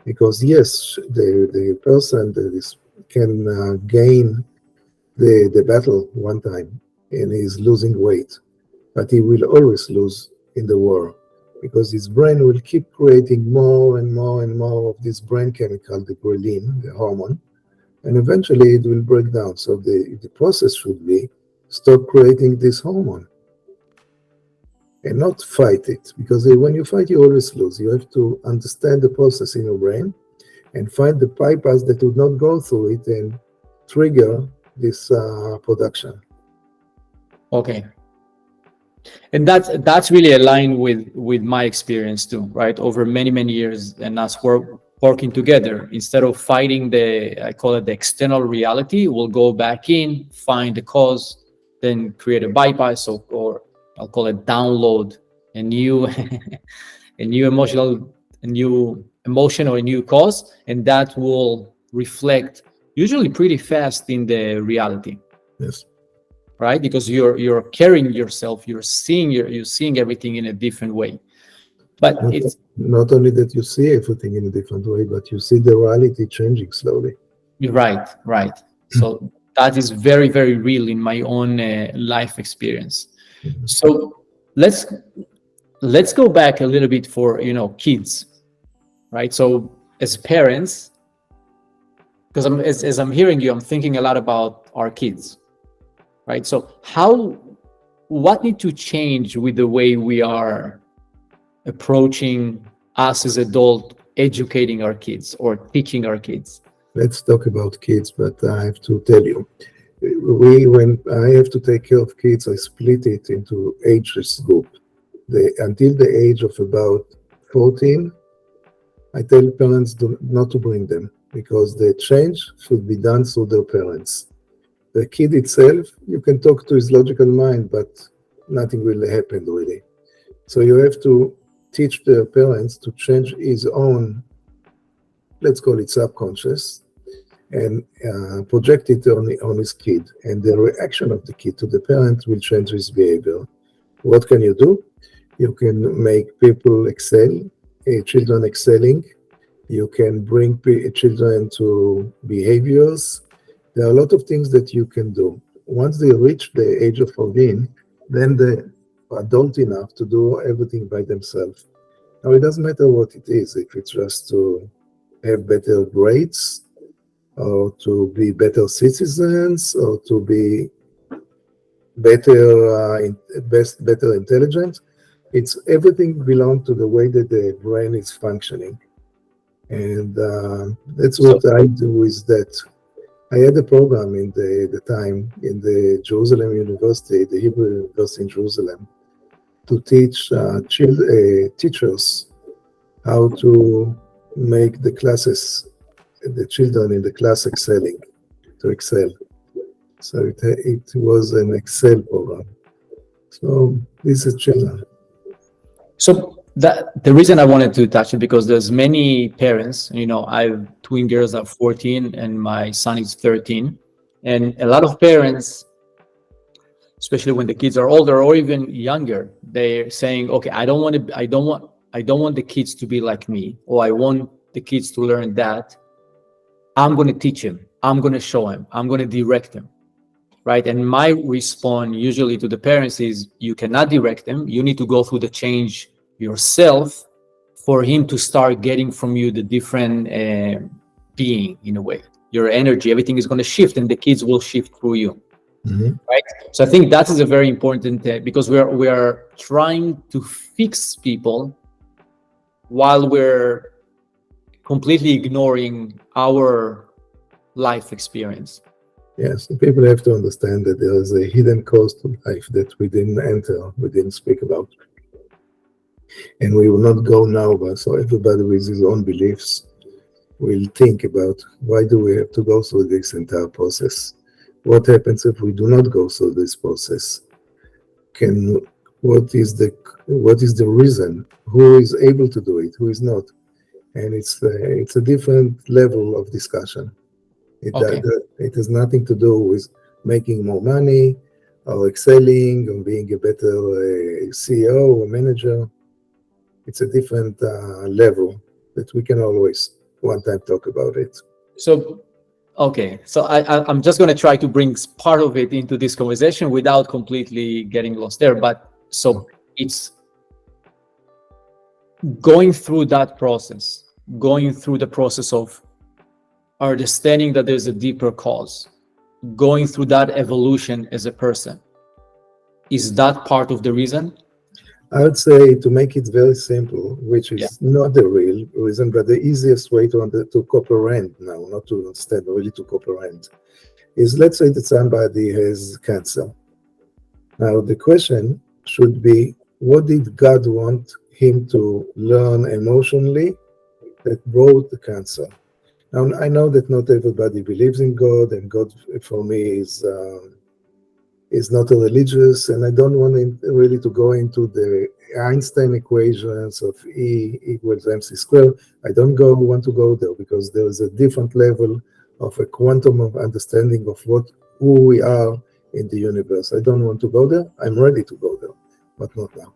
Because yes, the person that can gain the battle one time and he's losing weight, but he will always lose in the war, because his brain will keep creating more and more and more of this brain chemical, the ghrelin, the hormone, and eventually it will break down. So the process should be stop creating this hormone and not fight it, because when you fight, you always lose. You have to understand the process in your brain and find the bypass that would not go through it and trigger this production.
Okay. And that's really aligned with my experience too, right? Over many years, and us working together, instead of fighting I call it the external reality, we'll go back in, find the cause, then create a bypass, or I'll call it download a new a new emotion or a new cause, and that will reflect usually pretty fast in the reality.
Yes.
Right? Because you're carrying yourself, you're seeing everything in a different way. But it's
not only that you see everything in a different way, but you see the reality changing slowly.
right. So that is very, very real in my own life experience.
Mhm.
So let's go back a little bit for kids, right? So as parents, because as I'm hearing you, I'm thinking a lot about our kids, right? So what need to change with the way we are approaching us as adults, educating our kids or teaching our kids?
Let's talk about kids, but I have to tell you, when I have to take care of kids, I split it into ages group. Until the age of about 14, I tell parents not to bring them, because the change should be done through their parents. The kid itself, you can talk to his logical mind, but nothing will happen really. So you have to teach the parents to change his own, let's call it subconscious, and project it on his kid. And the reaction of the kid to the parent will change his behavior. What can you do? You can make people excel, children excelling. You can bring children to behaviors. There are a lot of things that you can do. Once they reach the age of 14, then they're adult enough to do everything by themselves. Now, it doesn't matter what it is, if it's just to have better grades, or to be better citizens, or to be better, better intelligent. It's everything belongs to the way that the brain is functioning. And that's what I do is that I had a program in the time in the Jerusalem University, the Hebrew University in Jerusalem, to teach teachers how to make the classes, the children in the class excelling, to excel. So it was an Excel program. So this is children.
So the reason I wanted to touch it, because there's many parents, I have twin girls are 14 and my son is 13. And a lot of parents, especially when the kids are older or even younger, they're saying, okay, I don't want the kids to be like me, or I want the kids to learn that. I'm going to teach him. I'm going to show him. I'm going to direct him. Right. And my response usually to the parents is, you cannot direct them. You need to go through the change yourself for him to start getting from you the different being, in a way. Your energy, everything is going to shift, and the kids will shift through you.
Mm-hmm.
Right. So I think that is a very important because we are trying to fix people while we're completely ignoring our life experience.
Yes, people have to understand that there is a hidden cost to life that we didn't enter, we didn't speak about. And we will not go now, but so everybody with his own beliefs will think about, why do we have to go through this entire process? What happens if we do not go through this process? What is the reason? Who is able to do it? Who is not? And it's a different level of discussion. It has nothing to do with making more money or excelling or being a better CEO or manager. It's a different level that we can always one time talk about it.
So, so I'm just going to try to bring part of it into this conversation without completely getting lost there. But so it's going through that process, going through the process of understanding that there's a deeper cause, going through that evolution as a person. Is that part of the reason?
I would say, to make it very simple, which is not the real reason, but the easiest way to comprehend now, not to understand, really to comprehend, is, let's say that somebody has cancer. Now, the question should be, what did God want him to learn emotionally that brought the cancer? Now, I know that not everybody believes in God, and God for me is is not a religious, and I don't want really to go into the Einstein equations of E equals mc squared. I don't want to go there, because there is a different level of a quantum of understanding of who we are in the universe. I don't want to go there. I'm ready to go there, but not now.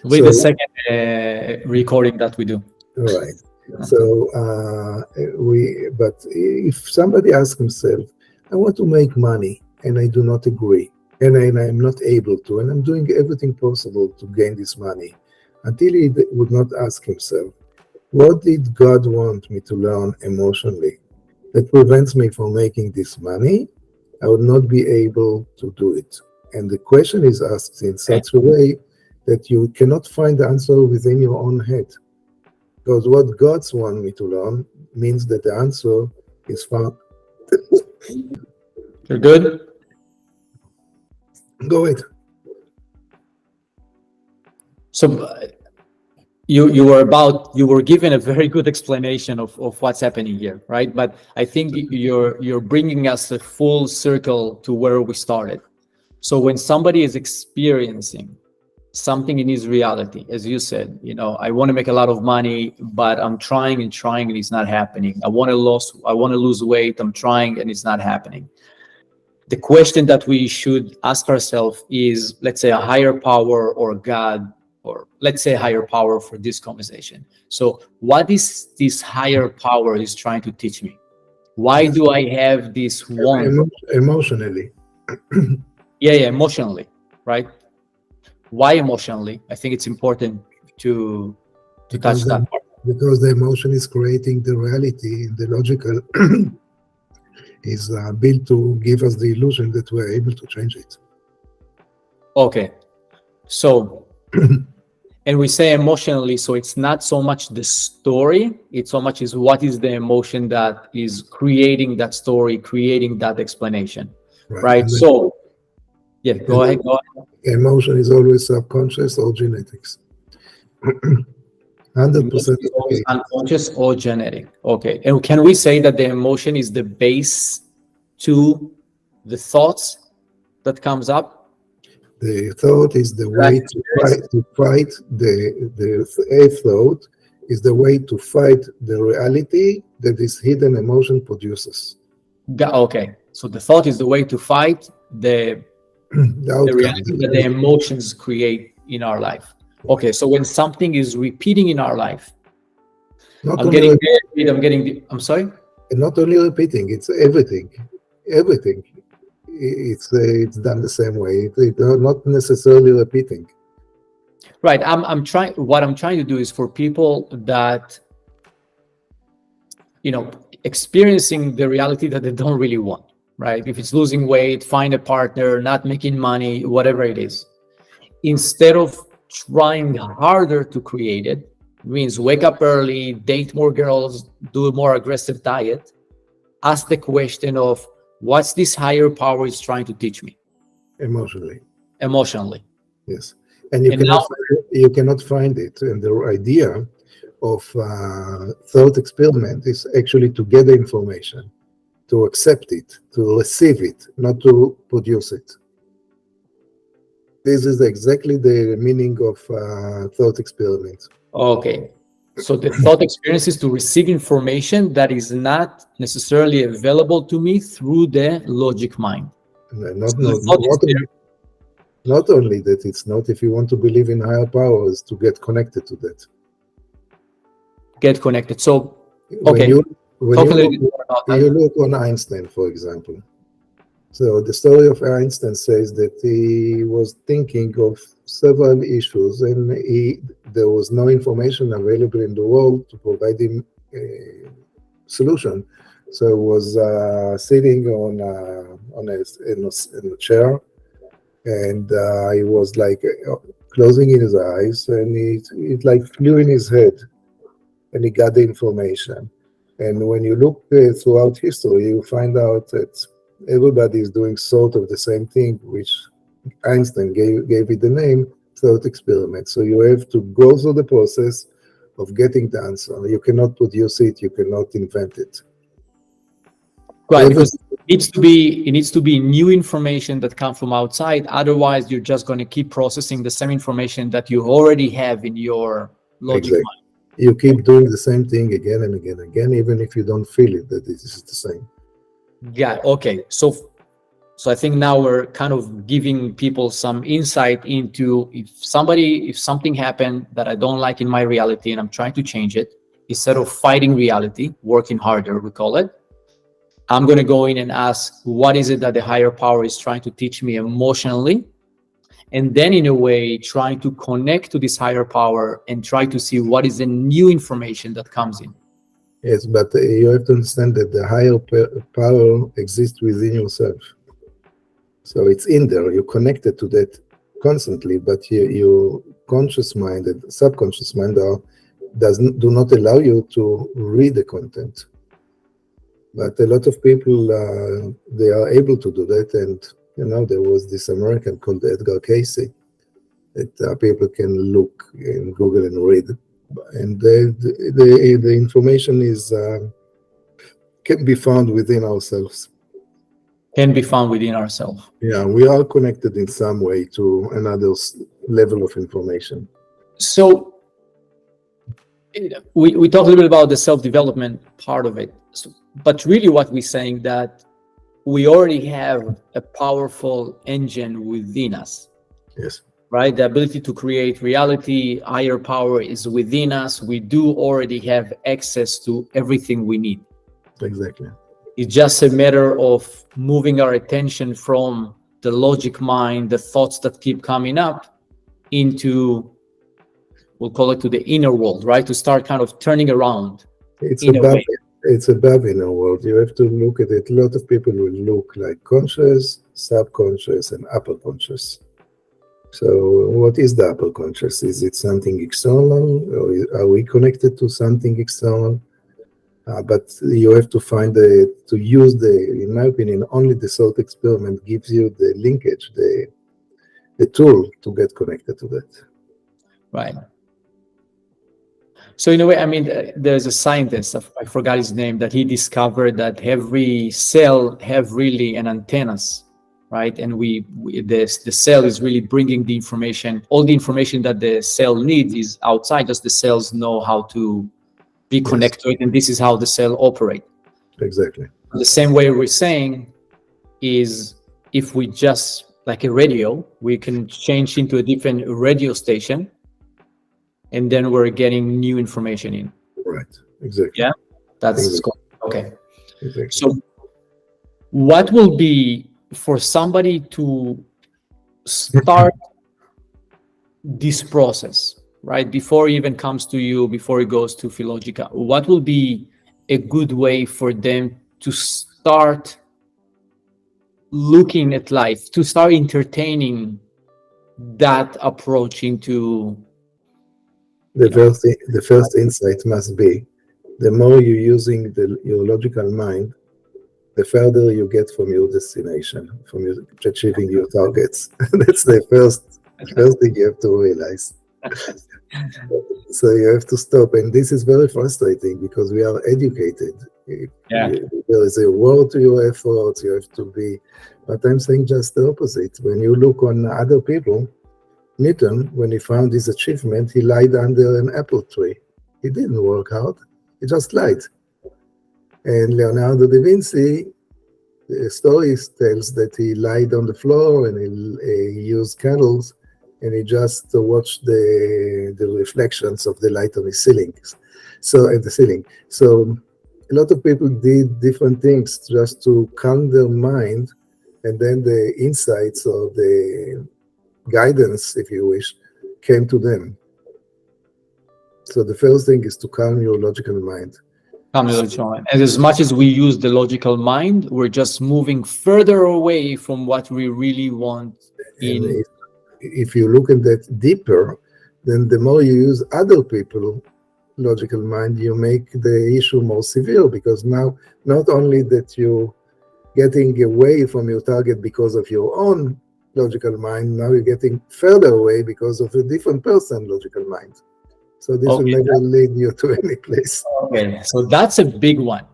With the second recording that we do.
Right. So but if somebody asks himself, I want to make money and I do not agree, and I'm not able to, and I'm doing everything possible to gain this money, until he would not ask himself, what did God want me to learn emotionally that prevents me from making this money? I would not be able to do it. And the question is asked in such a way that you cannot find the answer within your own head. Because what God wants me to learn means that the answer is found.
You're good?
Go ahead.
So you were given a very good explanation of what's happening here, right? But I think you're bringing us a full circle to where we started. So when somebody is experiencing something in his reality, as you said, I want to make a lot of money, but I'm trying and trying and it's not happening. I want to lose weight, I'm trying and it's not happening. The question that we should ask ourselves is, let's say a higher power or God, or let's say higher power for this conversation. So what is this higher power is trying to teach me? Why do I have this want?
Emotionally.
Yeah, emotionally, right? Why emotionally? I think it's important to touch that part.
Because the emotion is creating the reality, the logical is built to give us the illusion that we're able to change it.
Okay. So, and we say emotionally, so it's not so much the story, it's so much is what is the emotion that is creating that story, creating that explanation, right? So, yeah, go ahead.
Emotion is always subconscious or genetics. 100%.
Unconscious or genetic. Okay. And can we say that the emotion is the base to the thoughts that comes up?
The thought is the way to fight the thought is the way to fight the reality that this hidden emotion produces.
Okay. So the thought is the way to fight the reality that the emotions create in our life. Okay, so when something is repeating in our life, I'm sorry?
Not only repeating, it's everything. Everything. It's done the same way. It's not necessarily repeating.
Right. What I'm trying to do is for people that, experiencing the reality that they don't really want, right? If it's losing weight, find a partner, not making money, whatever it is. Instead of trying harder to create it, means wake up early, date more girls, do a more aggressive diet, ask the question of what's this higher power is trying to teach me?
Emotionally.
Yes.
And you cannot find it. And the idea of thought experiment is actually to get the information, to accept it, to receive it, not to produce it. This is exactly the meaning of thought experiment.
Okay. So the thought experience is to receive information that is not necessarily available to me through the logic mind.
Not only that, it's not, if you want to believe in higher powers, to get connected to that.
Get connected. So, okay.
When you look on Einstein, for example, so the story of Einstein says that he was thinking of several issues, and there was no information available in the world to provide him a solution. So he was sitting in a chair, and he was like closing his eyes, and it like flew in his head, and he got the information. And when you look throughout history, you find out that everybody is doing sort of the same thing, which Einstein gave it the name thought experiment. So you have to go through the process of getting the answer. You cannot produce it, you cannot invent it.
Right, because it needs to be new information that comes from outside. Otherwise, you're just going to keep processing the same information that you already have in your logic
Exactly.
mind.
You keep doing the same thing again and again and again, even if you don't feel it that it is the same.
Yeah. Okay. So I think now we're kind of giving people some insight into if something happened that I don't like in my reality and I'm trying to change it, instead of fighting reality, working harder, we call it, I'm going to go in and ask, what is it that the higher power is trying to teach me emotionally? And then in a way, trying to connect to this higher power and try to see what is the new information that comes in.
Yes, but you have to understand that the higher power exists within yourself. So it's in there, you're connected to that constantly, but your conscious mind and subconscious mind do not allow you to read the content. But a lot of people, they are able to do that. And, there was this American called Edgar Casey that people can look in Google and read. And the information can be found within ourselves.
Can be found within ourselves.
Yeah, we are connected in some way to another level of information.
So we talked a little bit about the self-development part of it, but really what we're saying that we already have a powerful engine within us.
Yes.
Right? The ability to create reality, higher power is within us. We do already have access to everything we need.
Exactly.
It's just a matter of moving our attention from the logic mind, the thoughts that keep coming up, into, we'll call it, to the inner world, right? To start kind of turning around.
It's above inner world. You have to look at it. A lot of people will look like conscious, subconscious, and upper conscious. So what is the upper conscious? Is it something external, or are we connected to something external? But you have to in my opinion, only the thought experiment gives you the linkage, the tool to get connected to that.
Right. So in a way, I mean, there's a scientist, I forgot his name, that he discovered that every cell have really an antennas, right? And the cell is really bringing the information, all the information that the cell needs is outside, just the cells know how to be connected to it, and this is how the cell operates.
Exactly.
The same way we're saying is, if we just, like a radio, we can change into a different radio station, and then we're getting new information in.
Right. Exactly.
Yeah, that's
exactly.
Okay.
Exactly.
So what will be for somebody to start this process, right? Before it even comes to you, before it goes to FEELOGICA, what will be a good way for them to start looking at life, to start entertaining that approach into...
The first insight must be, the more you're using your logical mind, the further you get from your destination, from achieving your targets. That's the first thing you have to realize. So you have to stop, and this is very frustrating because we are educated. There is a reward to your efforts. You have to be, but I'm saying just the opposite. When you look on other people, Newton, when he found his achievement, he lied under an apple tree. He didn't work hard. He just lied. And Leonardo da Vinci, the story tells that he lied on the floor and he used candles, and he just watched the reflections of the light on his ceiling. So at the ceiling. So a lot of people did different things just to calm their mind, and then the insights or the guidance, if you wish, came to them. So the first thing is to calm your logical mind.
And as much as we use the logical mind, we're just moving further away from what we really want.
If you look at that deeper, then the more you use other people's logical mind, you make the issue more severe, because now not only that you're getting away from your target because of your own logical mind, now you're getting further away because of a different person's logical mind. So this will never lead you to any place.
Okay, so that's a big one.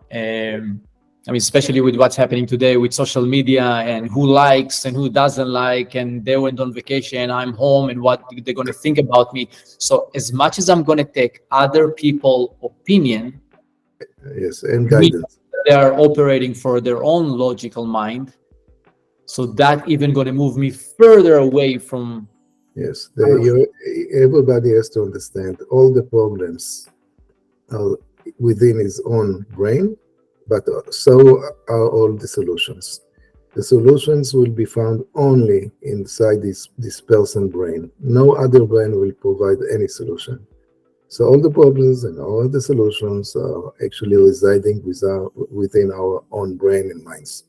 I mean, especially with what's happening today with social media and who likes and who doesn't like, and they went on vacation, I'm home, and what they're going to think about me. So as much as I'm going to take other people's opinion,
yes, and guidance,
they are operating for their own logical mind. So that even going to move me further away from.
yes, everybody has to understand all the problems are within his own brain, but so are all the solutions. The solutions will be found only inside this person's brain. No other brain will provide any solution. So all the problems and all the solutions are actually residing within our own brain and minds.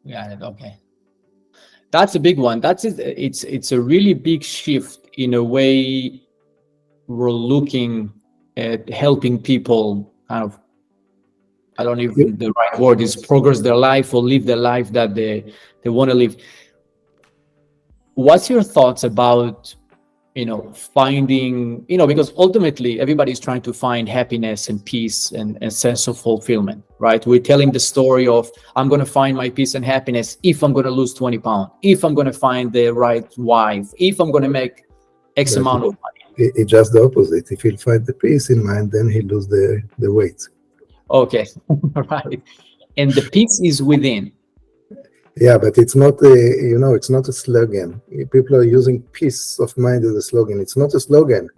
Got it. Okay. That's a big one. It's a really big shift in a way we're looking at helping people kind of, I don't know if the right word is progress their life or live the life that they want to live. What's your thoughts about, finding, because ultimately everybody's trying to find happiness and peace and a sense of fulfillment, right? We're telling the story of, I'm going to find my peace and happiness if I'm going to lose 20 pounds, if I'm going to find the right wife, if I'm going to make X amount of money.
It's just the opposite. If he'll find the peace in mind, then he'll lose the weight.
Okay, right. And the peace is within.
Yeah, but it's not it's not a slogan. People are using peace of mind as a slogan. It's not a slogan.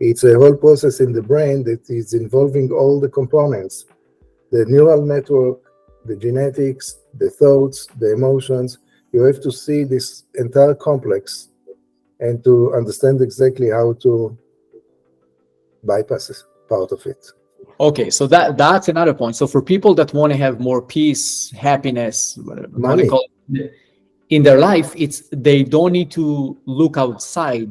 It's a whole process in the brain that is involving all the components, the neural network, the genetics, the thoughts, the emotions. You have to see this entire complex and to understand exactly how to bypass part of it.
Okay, so that's another point. So for people that want to have more peace, happiness, whatever
Money.
Call it, in their life, they don't need to look outside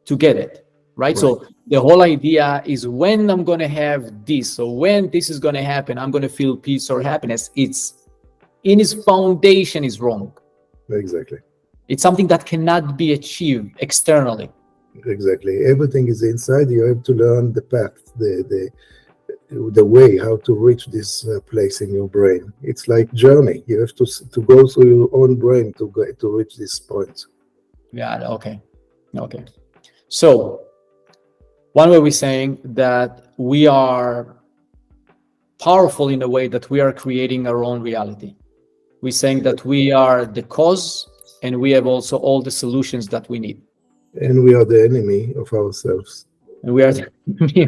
to get it, right? So the whole idea is when I'm going to have this, so when this is going to happen, I'm going to feel peace or happiness. It's in its foundation is wrong.
Exactly.
It's something that cannot be achieved externally.
Exactly. Everything is inside. You have to learn the path, the way how to reach this place in your brain. It's like journey. You have to go through your own brain to reach this point.
Yeah. Okay. So one way we're saying that we are powerful in a way that we are creating our own reality. We're saying that we are the cause, and we have also all the solutions that we need.
And we are the enemy of ourselves.
And we are the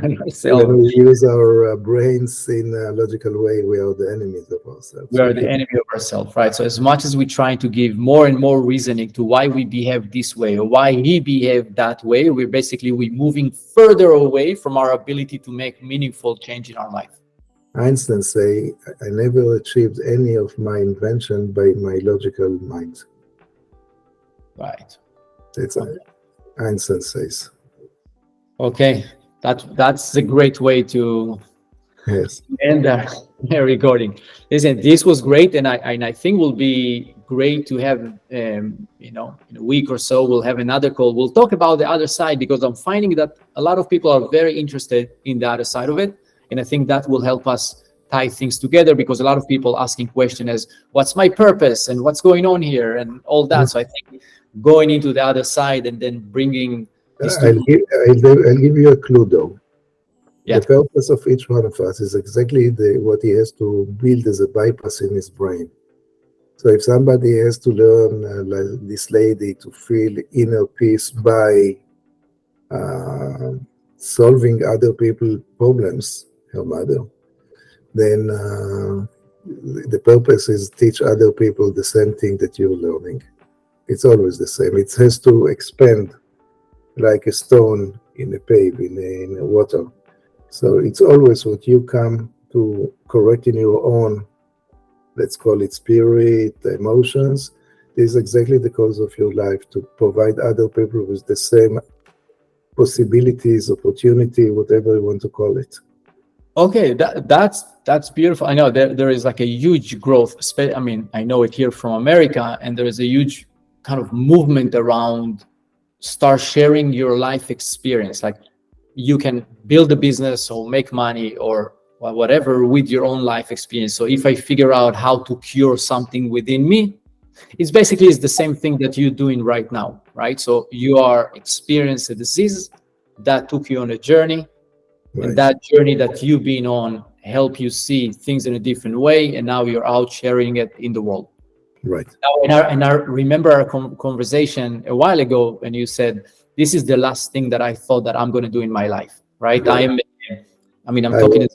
enemy of ourselves.
When we use our brains in a logical way, we are the enemies of ourselves.
We are the enemy of ourselves, right? So as much as we try to give more and more reasoning to why we behave this way or why he behaved that way, we're moving further away from our ability to make meaningful change in our life.
Einstein say, I never achieved any of my invention by my logical mind.
Right.
It's Einstein says.
Okay, that's a great way to end our recording. Listen, this was great, and I think will be great to have in a week or so we'll have another call. We'll talk about the other side, because I'm finding that a lot of people are very interested in the other side of it, and I think that will help us tie things together, because a lot of people asking questions as what's my purpose and what's going on here and all that. So I think going into the other side and then bringing
I'll give you a clue though.
Yeah.
The purpose of each one of us is exactly what he has to build as a bypass in his brain. So if somebody has to learn, like this lady, to feel inner peace by solving other people's problems, her mother, then the purpose is teach other people the same thing that you're learning. It's always the same. It has to expand like a stone in a pave, in water. So it's always what you come to correct in your own, let's call it spirit, emotions. This is exactly the cause of your life, to provide other people with the same possibilities, opportunity, whatever you want to call it.
Okay, that's beautiful. I know there is like a huge growth. I mean, I know it here from America, and there is a huge kind of movement around start sharing your life experience. Like you can build a business or make money or whatever with your own life experience. So if I figure out how to cure something within me, it's basically the same thing that you're doing right now, right? So you are experiencing a disease that took you on a journey,
Right.
and that journey that you've been on help you see things in a different way, and now you're out sharing it in the world.
Right.
Now, and I remember our conversation a while ago, and you said, this is the last thing that I thought that I'm going to do in my life, right?
Right.
I'm talking,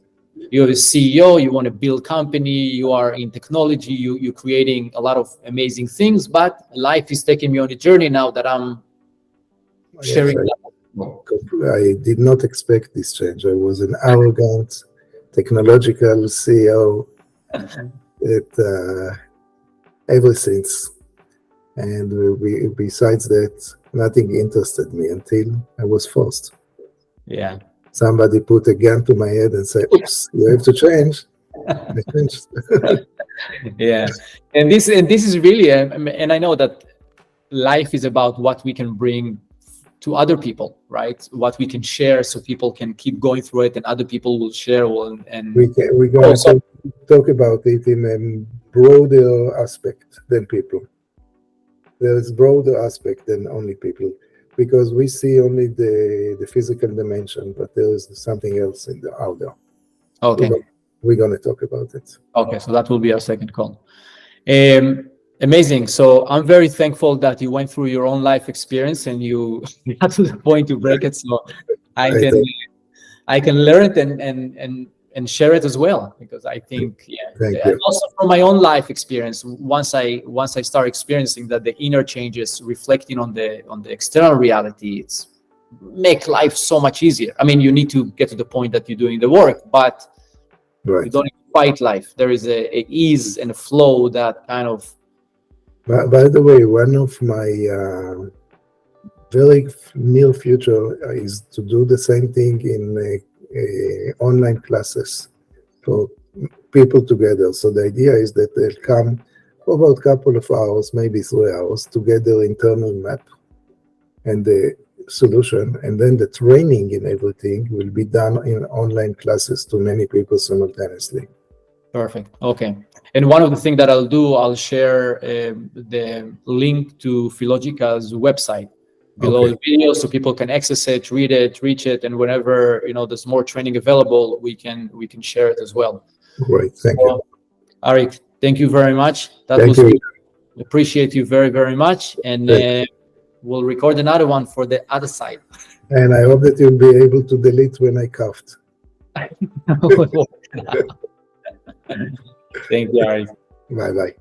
you're a CEO, you want to build company, you are in technology, you're creating a lot of amazing things, but life is taking me on a journey now that I'm sharing.
I did not expect this change. I was an arrogant, technological CEO ever since. And besides that, nothing interested me until I was forced.
Yeah.
Somebody put a gun to my head and said, oops, you have to change. I changed.
Yeah. And this is really, and I know that life is about what we can bring to other people, right? What we can share so people can keep going through it, and other people will share.
We're going to talk about it in a broader aspect than people. There is broader aspect than only people, because we see only the physical dimension, but there is something else out there.
Okay.
We're going to talk about it.
Okay, so that will be our second call. Amazing. So I'm very thankful that you went through your own life experience and you got to the point to break it. So I can learn it and share it as well, because I think, and also from my own life experience, once I start experiencing that the inner changes reflecting on the external reality, it's make life so much easier. I mean, you need to get to the point that you're doing the work, but you don't need to fight life. There is a ease and a flow that kind of.
By the way, one of my very near future is to do the same thing in online classes for people together. So the idea is that they'll come for about a couple of hours, maybe 3 hours, together internal map and the solution, and then the training and everything will be done in online classes to many people simultaneously.
Perfect. Okay. And one of the things that I'll do, I'll share the link to FEELOGICA's website below the video, so people can access it, read it, reach it, and whenever there's more training available, we can share it as well.
Great. Thank you.
Arik, thank you very much.
Thank you.
Appreciate you very, very much. And we'll record another one for the other side.
And I hope that you'll be able to delete when I coughed.
Thank you, Arik.
Bye-bye.